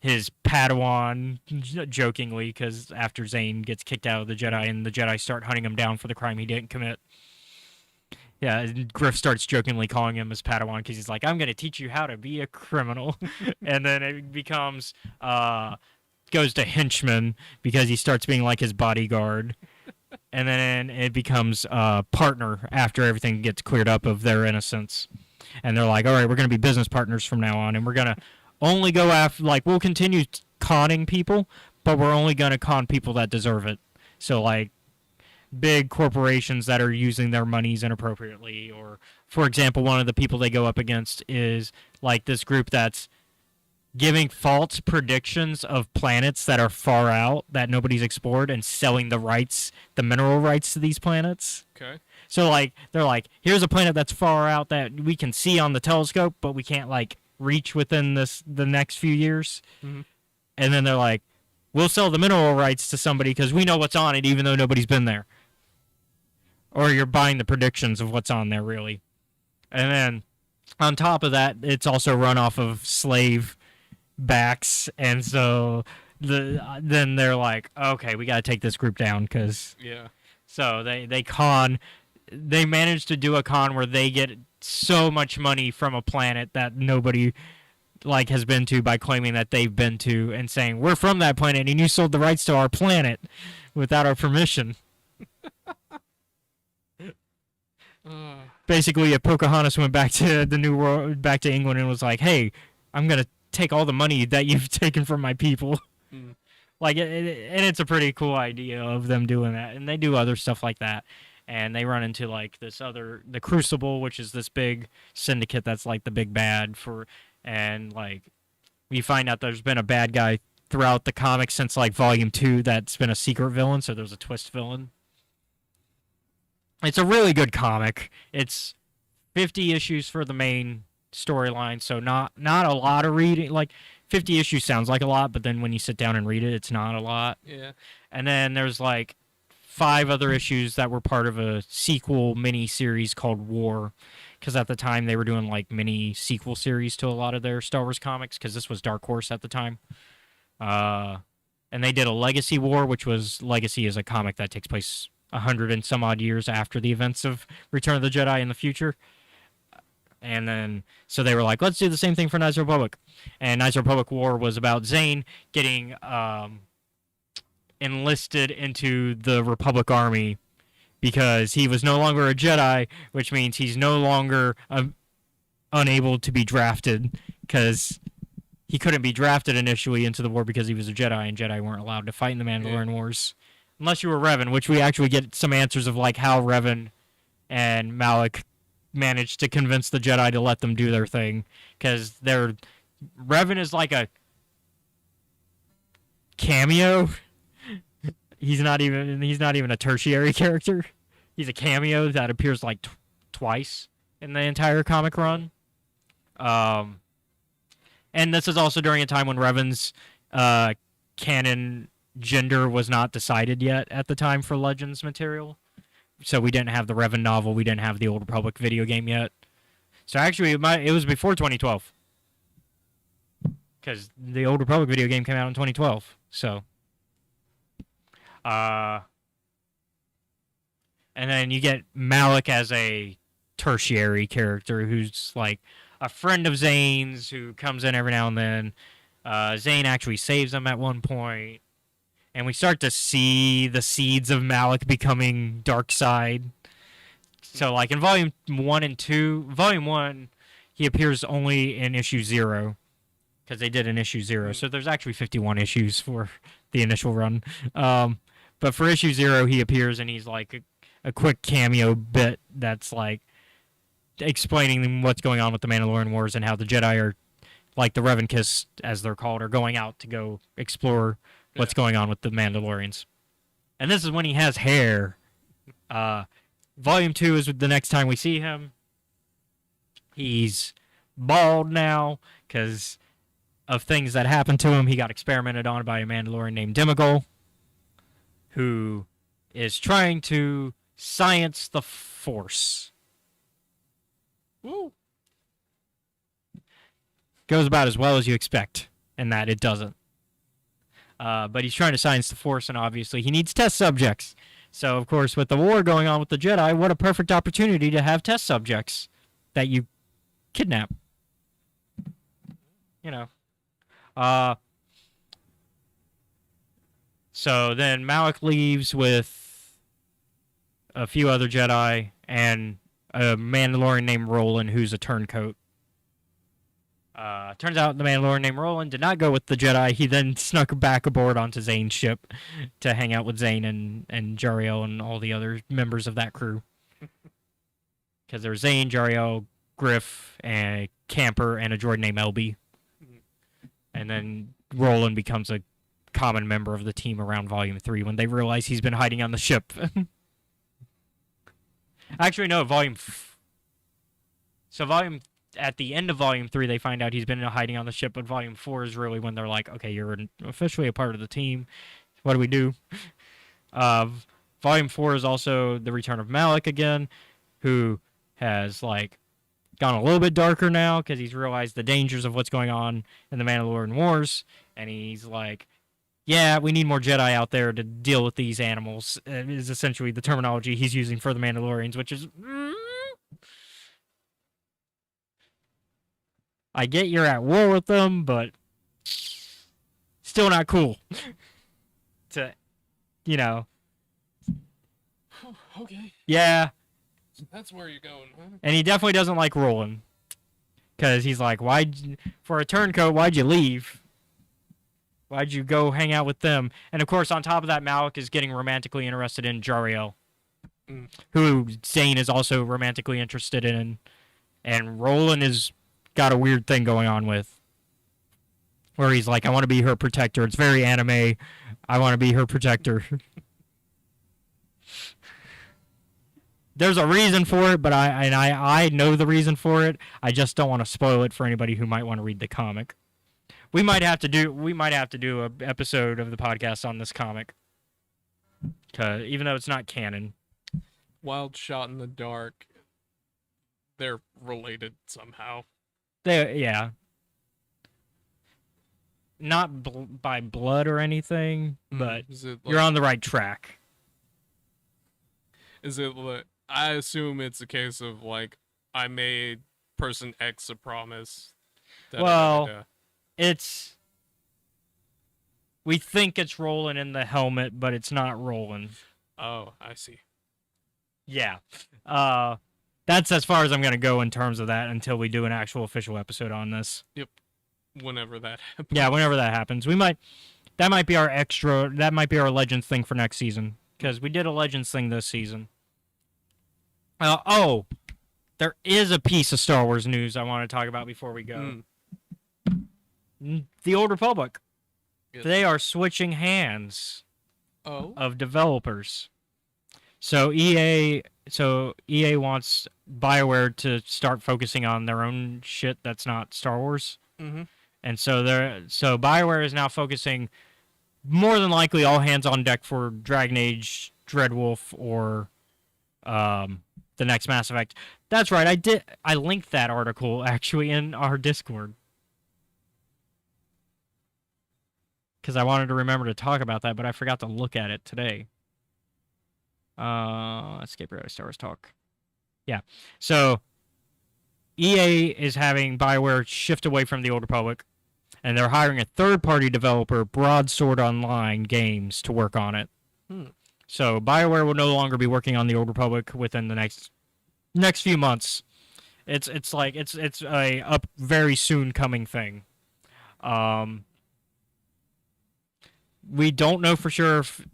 his Padawan, jokingly, because after Zane gets kicked out of the Jedi and the Jedi start hunting him down for the crime he didn't commit. Yeah, Griff starts jokingly calling him his Padawan because he's like, I'm going to teach you how to be a criminal. And then it becomes, goes to henchman because he starts being like his bodyguard. And then it becomes partner after everything gets cleared up of their innocence. And they're like, all right, we're going to be business partners from now on. And we're going to only go after, like, we'll continue conning people, but we're only going to con people that deserve it. So, like, big corporations that are using their monies inappropriately. Or, for example, one of the people they go up against is, like, this group that's giving false predictions of planets that are far out that nobody's explored and selling the rights, the mineral rights to these planets. Okay. So, like, they're like, here's a planet that's far out that we can see on the telescope, but we can't, like, reach within the next few years. And then they're like, we'll sell the mineral rights to somebody because we know what's on it even though nobody's been there. Or you're buying the predictions of what's on there, really. And then on top of that, it's also run off of slave backs. And so then they're like, okay, we got to take this group down because... Yeah. So they managed to do a con where they get so much money from a planet that nobody, like, has been to by claiming that they've been to and saying, we're from that planet and you sold the rights to our planet without our permission. Basically, if Pocahontas went back to the New World, back to England, and was like, hey, I'm going to take all the money that you've taken from my people. Like, and it's a pretty cool idea of them doing that. And they do other stuff like that. And they run into, like, the Crucible, which is this big syndicate that's, like, the big bad for, and, like, we find out there's been a bad guy throughout the comics since, like, Volume 2 that's been a secret villain, so there's a twist villain. It's a really good comic. It's 50 issues for the main storyline, so not a lot of reading. Like, 50 issues sounds like a lot, but then when you sit down and read it, it's not a lot. Yeah. And then there's, like, 5 other issues that were part of a sequel mini-series called War, because at the time they were doing, like, mini sequel series to a lot of their Star Wars comics, because this was Dark Horse at the time. And they did a Legacy War, which was, Legacy is a comic that takes place 100 and some odd years after the events of Return of the Jedi in the future. And then, so they were like, let's do the same thing for Knights of the Republic. And Knights of the Republic War was about Zane getting enlisted into the Republic Army because he was no longer a Jedi, which means he's no longer unable to be drafted because he couldn't be drafted initially into the war because he was a Jedi, and Jedi weren't allowed to fight in the Mandalorian Wars. Unless you were Revan, which we actually get some answers of, like, how Revan and Malik managed to convince the Jedi to let them do their thing, because Revan is like a cameo. He's not even a tertiary character. He's a cameo that appears like twice in the entire comic run. And this is also during a time when Revan's canon gender was not decided yet at the time for Legends material. So we didn't have the Revan novel. We didn't have the Old Republic video game yet. So actually, it was before 2012. Because the Old Republic video game came out in 2012. So. And then you get Malik as a tertiary character who's like a friend of Zane's who comes in every now and then. Zane actually saves him at one point. And we start to see the seeds of Malik becoming dark side. So, like, in Volume 1 and 2... Volume 1, he appears only in Issue 0. Because they did an Issue 0. So there's actually 51 issues for the initial run. But for Issue 0, he appears and he's, like, a quick cameo bit that's, like... explaining what's going on with the Mandalorian Wars and how the Jedi are, like the Revankists, as they're called, are going out to go explore what's going on with the Mandalorians. And this is when he has hair. Volume 2 is the next time we see him. He's bald now because of things that happened to him. He got experimented on by a Mandalorian named Demigol, who is trying to science the Force. Woo. Goes about as well as you expect, in that it doesn't. But he's trying to science the Force, and obviously he needs test subjects. So, of course, with the war going on with the Jedi, what a perfect opportunity to have test subjects that you kidnap. You know. So then Malik leaves with a few other Jedi and a Mandalorian named Roland, who's a turncoat. Turns out the Mandalorian named Roland did not go with the Jedi. He then snuck back aboard onto Zane's ship to hang out with Zane and Jariel and all the other members of that crew. Because there's Zane, Jariel, Griff, and Camper, and a droid named Elby. And then Roland becomes a common member of the team around Volume 3 when they realize he's been hiding on the ship. Actually, no, at the end of Volume 3, they find out he's been hiding on the ship, but Volume 4 is really when they're like, okay, you're officially a part of the team. What do we do? Volume 4 is also the return of Malik again, who has, like, gone a little bit darker now because he's realized the dangers of what's going on in the Mandalorian Wars, and he's like, yeah, we need more Jedi out there to deal with these animals, is essentially the terminology he's using for the Mandalorians, which is... I get you're at war with them, but still not cool. To, you know. Okay. Yeah. That's where you're going, huh? And he definitely doesn't like Roland. Because he's like, for a turncoat, why'd you leave? Why'd you go hang out with them? And of course, on top of that, Malik is getting romantically interested in Jariel. Who Zane is also romantically interested in. And Roland is... got a weird thing going on with where he's like, I want to be her protector. It's very anime. I want to be her protector. There's a reason for it, but I know the reason for it. I just don't want to spoil it for anybody who might want to read the comic. We might have to do an episode of the podcast on this comic. 'Cause even though it's not canon. Wild Shot in the Dark. They're related somehow. Yeah. Not by blood or anything, but you're on the right track. Is it like, I assume it's a case of like, I made person X a promise. We think it's Roland in the helmet, but it's not Roland. Oh, I see. Yeah. That's as far as I'm going to go in terms of that until we do an actual official episode on this. Yep. Whenever that happens. Yeah, whenever that happens. That might be our Legends thing for next season. Because we did a Legends thing this season. There is a piece of Star Wars news I want to talk about before we go. The Old Republic. Yes. They are switching hands of developers. So EA wants BioWare to start focusing on their own shit that's not Star Wars. Mm-hmm. And so BioWare is now focusing more than likely all hands on deck for Dragon Age, Dreadwolf, or the next Mass Effect. That's right. I linked that article actually in our Discord. Because I wanted to remember to talk about that, but I forgot to look at it today. Escape Reality Star Wars Talk. Yeah. So, EA is having BioWare shift away from the Old Republic, and they're hiring a third-party developer, Broadsword Online Games, to work on it. So, BioWare will no longer be working on the Old Republic within the next few months. It's a very soon coming thing. We don't know for sure if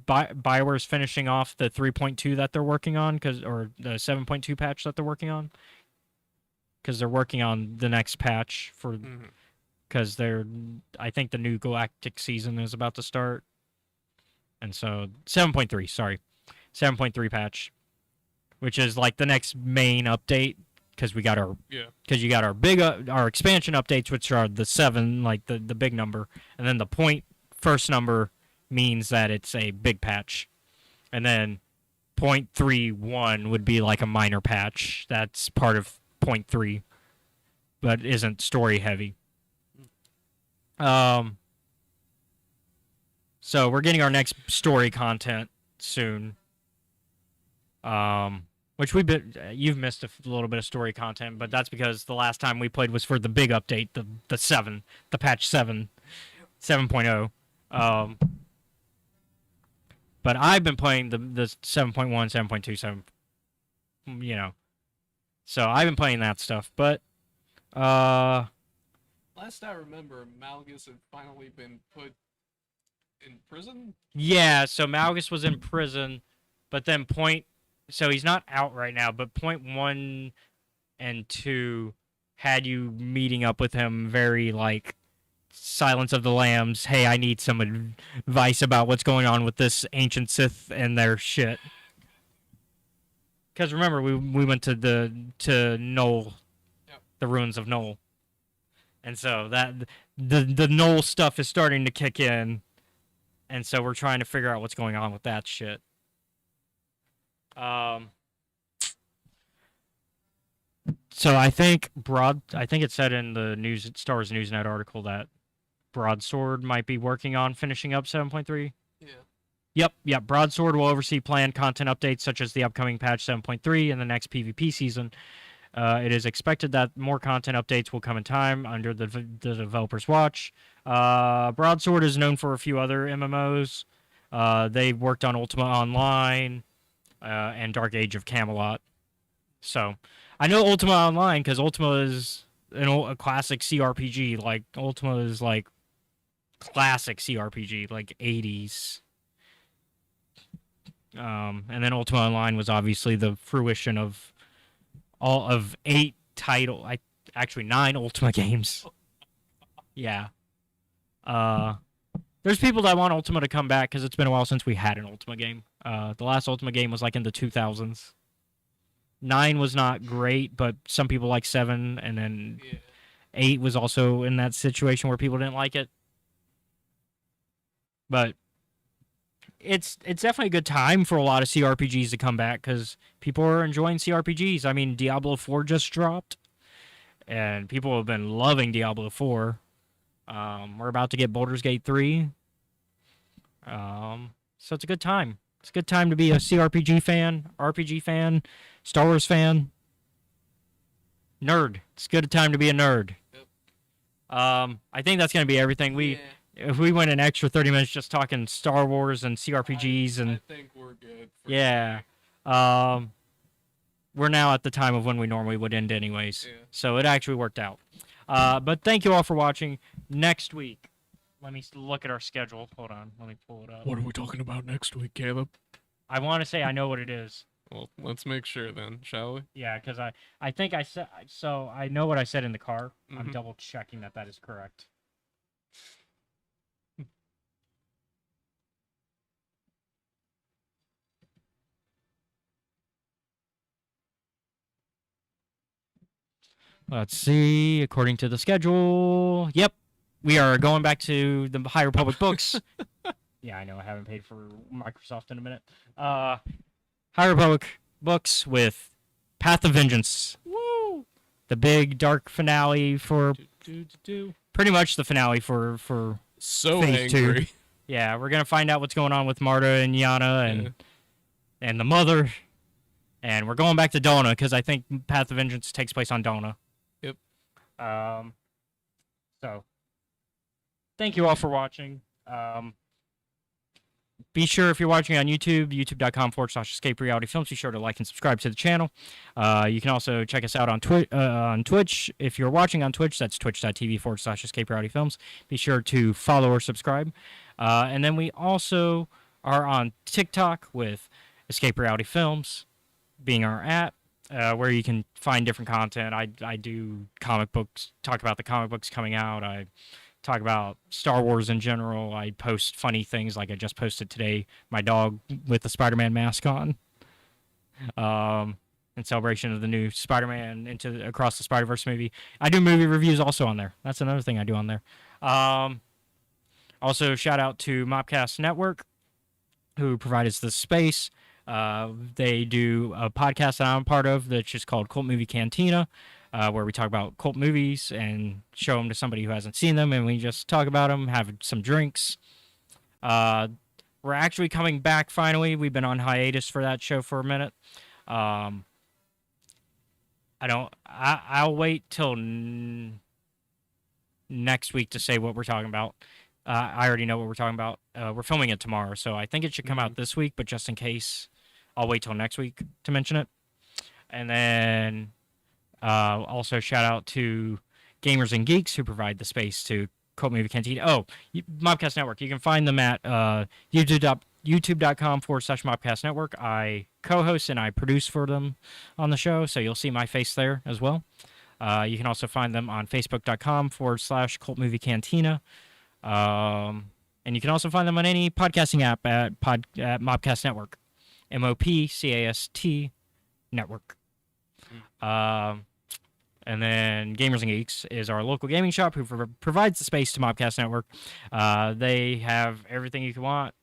BioWare's finishing off the 3.2 that they're working on, or the 7.2 patch that they're working on, because they're working on the next patch for because I think the new Galactic season is about to start, and so 7.3, sorry, 7.3 patch, which is like the next main update because we got our because you got our big our expansion updates, which are the 7, like the big number, and then the first number means that it's a big patch, and then 0.31 would be like a minor patch that's part of 0.3 but isn't story heavy. So we're getting our next story content soon, which you've missed a little bit of story content, but that's because the last time we played was for the big update, the 7, the patch 7.0. But I've been playing the 7.1, 7.2, 7, so I've been playing that stuff. But last I remember, Malgus had finally been put in prison. Yeah, so Malgus was in prison, but then so he's not out right now. But 0.1 and 2 had you meeting up with him very like Silence of the Lambs. Hey, I need some advice about what's going on with this ancient Sith and their shit. Because remember, we went to Knoll, the ruins of Knoll, and so that the Knoll stuff is starting to kick in, and so we're trying to figure out what's going on with that shit. So I think it said in the Star Wars Newsnet article that Broadsword might be working on finishing up 7.3. Yeah. Yep. Broadsword will oversee planned content updates such as the upcoming patch 7.3 and the next PvP season. It is expected that more content updates will come in time under the developer's watch. Broadsword is known for a few other MMOs. They've worked on Ultima Online and Dark Age of Camelot. So I know Ultima Online because Ultima is a classic CRPG. Like Ultima is like classic CRPG, like 80s. And then Ultima Online was obviously the fruition of all of 9 Ultima games. Yeah. There's people that want Ultima to come back because it's been a while since we had an Ultima game. The last Ultima game was like in the 2000s. 9 was not great, but some people like 7, and then 8 was also in that situation where people didn't like it. But it's definitely a good time for a lot of CRPGs to come back because people are enjoying CRPGs. I mean, Diablo 4 just dropped, and people have been loving Diablo 4. We're about to get Baldur's Gate 3. So it's a good time. It's a good time to be a CRPG fan, RPG fan, Star Wars fan. Nerd. It's a good time to be a nerd. Yep. I think that's going to be everything. If we went an extra 30 minutes just talking Star Wars and CRPGs I think we're good. Yeah. We're now at the time of when we normally would end anyways. Yeah. So it actually worked out. But thank you all for watching. Next week, let me look at our schedule. Hold on. Let me pull it up. What are we talking about next week, Caleb? I want to say I know what it is. Well, let's make sure then, shall we? Yeah, because I think I said... So I know what I said in the car. Mm-hmm. I'm double checking that is correct. Let's see. According to the schedule, yep, we are going back to the High Republic books. Yeah, I know I haven't paid for Microsoft in a minute. High Republic books with Path of Vengeance. Woo! The big dark finale for pretty much the finale for so Phase angry. 2. Yeah, we're gonna find out what's going on with Marta and Yana and the mother, and we're going back to Dona because I think Path of Vengeance takes place on Dona. Yep. So, thank you all for watching. Be sure, if you're watching on YouTube, youtube.com/Escape Reality Films, be sure to like and subscribe to the channel. You can also check us out on Twitch. If you're watching on Twitch, that's twitch.tv/Escape Reality Films. Be sure to follow or subscribe. And then we also are on TikTok with Escape Reality Films being our app. where you can find different content. I do comic books, talk about the comic books coming out. I talk about Star Wars in general. I post funny things like I just posted today, my dog with the Spider-Man mask on, in celebration of the new Spider-Man into Across the Spider-Verse movie. I do movie reviews also on there. That's another thing I do on there. Also, shout out to Mopcast Network, who provides us this space. They do a podcast that I'm a part of that's just called Cult Movie Cantina, where we talk about cult movies and show them to somebody who hasn't seen them, and we just talk about them, have some drinks. We're actually coming back finally. We've been on hiatus for that show for a minute. I'll wait till next week to say what we're talking about. I already know what we're talking about. We're filming it tomorrow, so I think it should come out this week, but just in case, I'll wait till next week to mention it. And then also shout out to Gamers and Geeks, who provide the space to Cult Movie Cantina. Oh, Mobcast Network. You can find them at youtube.com/Mobcast Network. I co-host and I produce for them on the show, so you'll see my face there as well. You can also find them on facebook.com/Cult Movie Cantina. And you can also find them on any podcasting app at Mobcast Network. MOPCAST Network. And then Gamers and Geeks is our local gaming shop who provides the space to Mobcast Network. They have everything you can want.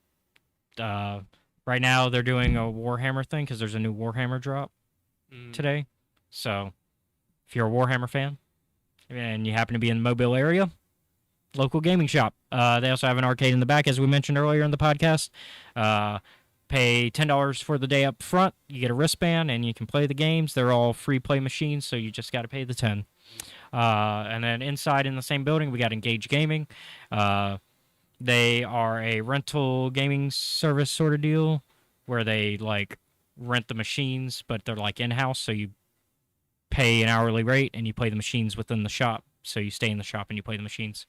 Right now, they're doing a Warhammer thing because there's a new Warhammer drop today. So, if you're a Warhammer fan and you happen to be in the Mobile area, local gaming shop. They also have an arcade in the back, as we mentioned earlier in the podcast. Pay $10 for the day up front. You get a wristband, and you can play the games. They're all free play machines, so you just got to pay the $10. And then inside in the same building, we got Engage Gaming. They are a rental gaming service sort of deal where they like rent the machines, but they're like in-house, so you pay an hourly rate, and you play the machines within the shop. So you stay in the shop, and you play the machines.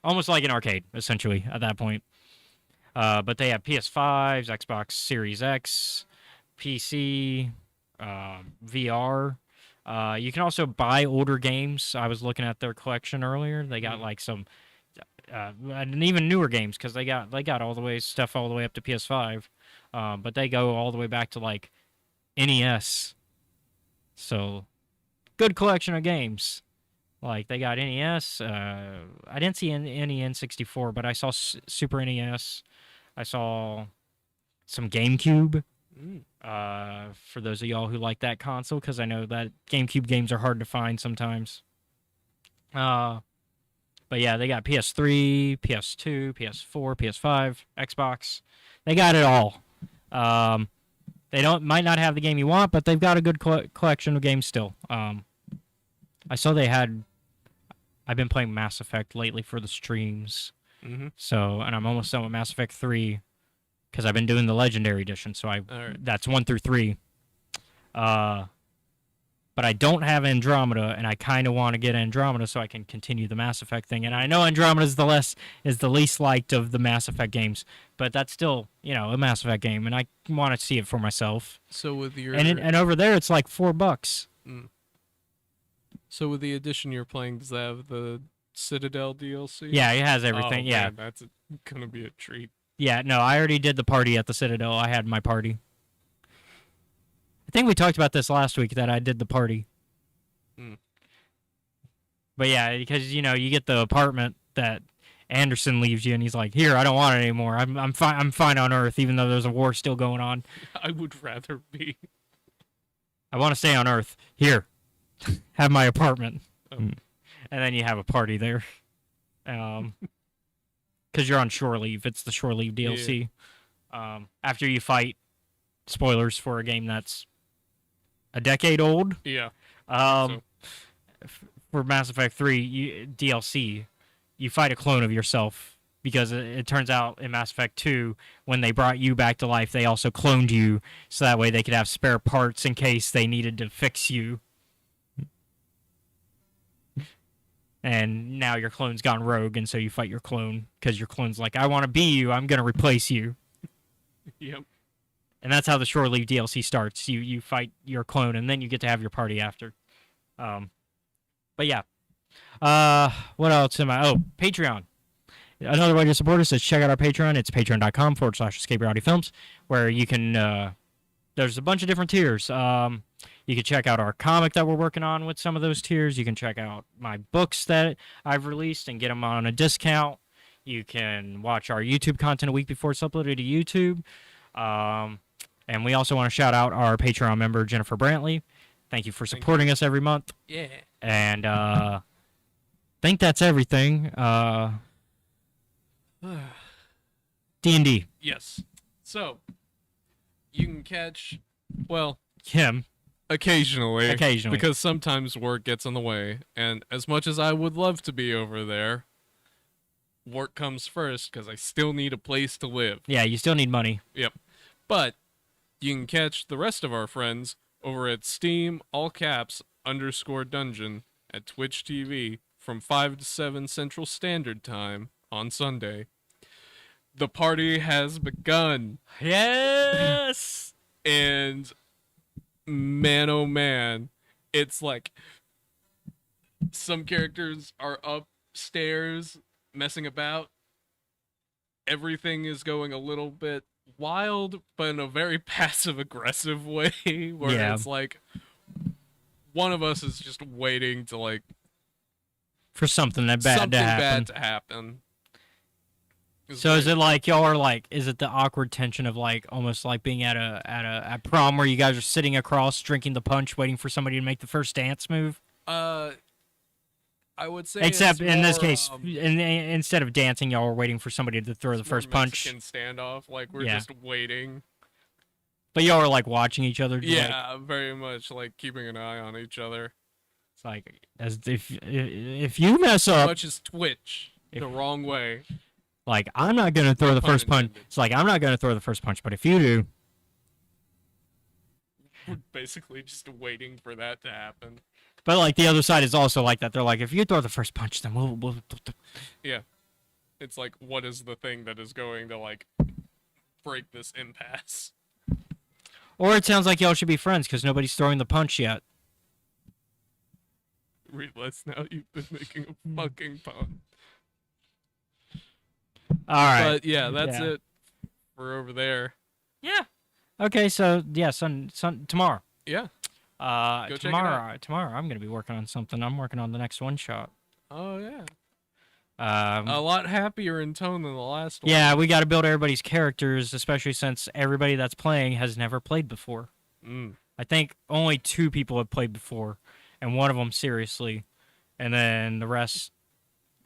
Almost like an arcade, essentially, at that point. But they have PS5s, Xbox Series X, PC, VR. You can also buy older games. I was looking at their collection earlier. They got like some, and even newer games because they got all the way stuff all the way up to PS5. But they go all the way back to like NES. So, good collection of games. Like, they got NES. I didn't see any N64, but I saw Super NES. I saw some GameCube. For those of y'all who like that console, because I know that GameCube games are hard to find sometimes. But yeah, they got PS3, PS2, PS4, PS5, Xbox. They got it all. They might not have the game you want, but they've got a good collection of games still. I saw they had. I've been playing Mass Effect lately for the streams. So, and I'm almost done with Mass Effect 3 because I've been doing the Legendary Edition. So that's 1 through 3. But I don't have Andromeda, and I kind of want to get Andromeda so I can continue the Mass Effect thing. And I know Andromeda is the least liked of the Mass Effect games, but that's still a Mass Effect game, and I want to see it for myself. So with your and over there it's like $4. So with the edition you're playing, does that have the Citadel DLC? Yeah, it has everything. Yeah, man, that's gonna be a treat. Yeah, no, I already did the party at the Citadel. I had my party. I think we talked about this last week that I did the party. But yeah, because you get the apartment that Anderson leaves you, and he's like, "Here, I don't want it anymore. I'm fine. I'm fine on Earth, even though there's a war still going on. I would rather be. I want to stay on Earth. Here, have my apartment." And then you have a party there. Because you're on shore leave. It's the shore leave DLC. Yeah. After you fight, spoilers for a game that's a decade old. Yeah. For Mass Effect 3 DLC, you fight a clone of yourself. Because it turns out in Mass Effect 2, when they brought you back to life, they also cloned you. So that way they could have spare parts in case they needed to fix you. And now your clone's gone rogue, and so you fight your clone, because your clone's like, I want to be you, I'm going to replace you. Yep. And that's how the Shore Leave DLC starts. You fight your clone, and then you get to have your party after. But yeah. What else am I? Oh, Patreon. Another way to support us is check out our Patreon. It's patreon.com/Escape Reality Films, where you can, there's a bunch of different tiers. You can check out our comic that we're working on with some of those tiers. You can check out my books that I've released and get them on a discount. You can watch our YouTube content a week before it's uploaded to YouTube. And we also want to shout out our Patreon member, Jennifer Brantley. Thank you for supporting us every month. Yeah. And I think that's everything. D&D. Yes. So, you can catch, well, him. Occasionally. Because sometimes work gets in the way. And as much as I would love to be over there, work comes first because I still need a place to live. Yeah, you still need money. Yep. But you can catch the rest of our friends over at Steam, all caps, _dungeon at Twitch TV from 5 to 7 Central Standard Time on Sunday. The party has begun. Yes! And man, oh man, it's like some characters are upstairs messing about. Everything is going a little bit wild, but in a very passive-aggressive way, where it's like one of us is just waiting to like for something bad to happen. So is it like y'all are like? Is it the awkward tension of like almost like being at a prom where you guys are sitting across drinking the punch, waiting for somebody to make the first dance move? I would say, except in more, this case, instead of dancing, y'all are waiting for somebody to throw the first punch. Mexican standoff, like we're just waiting. But y'all are like watching each other. Yeah, very much like keeping an eye on each other. It's like as if you mess up, much as Twitch the wrong way. Like I'm not gonna throw the first punch. It's like I'm not gonna throw the first punch, but if you do, we're basically just waiting for that to happen. But like the other side is also like that. They're like, if you throw the first punch, then we'll. Yeah, it's like, what is the thing that is going to like break this impasse? Or it sounds like y'all should be friends because nobody's throwing the punch yet. Realize now you've been making a fucking pun. All right. But yeah, that's it. We're over there. Yeah. Okay, so yeah, tomorrow. Yeah. Go tomorrow I'm gonna be working on something. I'm working on the next one shot. Oh yeah. A lot happier in tone than the last one. Yeah, we got to build everybody's characters, especially since everybody that's playing has never played before. I think only 2 people have played before, and one of them seriously, and then the rest,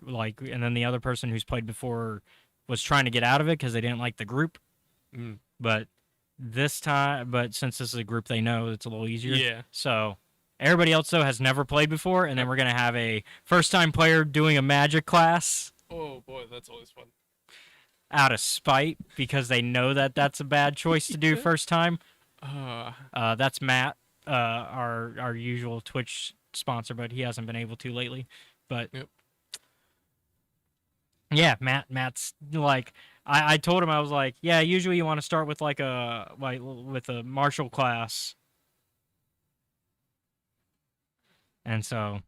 and then the other person who's played before was trying to get out of it because they didn't like the group. But since this is a group they know, it's a little easier. Yeah. So everybody else though has never played before, and then we're gonna have a first-time player doing a magic class. Oh boy, that's always fun. Out of spite because they know that that's a bad choice to do first time. That's Matt, our usual Twitch sponsor, but he hasn't been able to lately. But yeah, Matt's like. I told him, I was like, yeah, usually you want to start with with a martial class. And so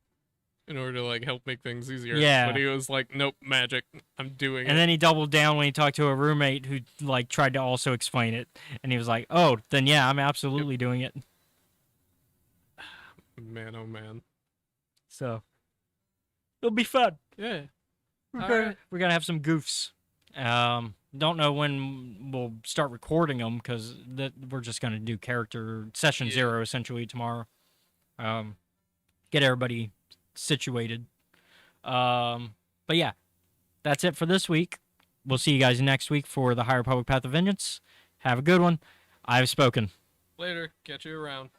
in order to like help make things easier. Yeah. But he was like, nope, magic. I'm doing it. And then he doubled down when he talked to a roommate who like tried to also explain it. And he was like, oh, then yeah, I'm absolutely doing it. Man, oh man. So it'll be fun. Yeah. We're gonna have some goofs. Don't know when we'll start recording them because we're just gonna do character session 0 essentially tomorrow. Get everybody situated. But yeah, that's it for this week. We'll see you guys next week for the High Republic Path of Vengeance. Have a good one. I've spoken. Later. Catch you around.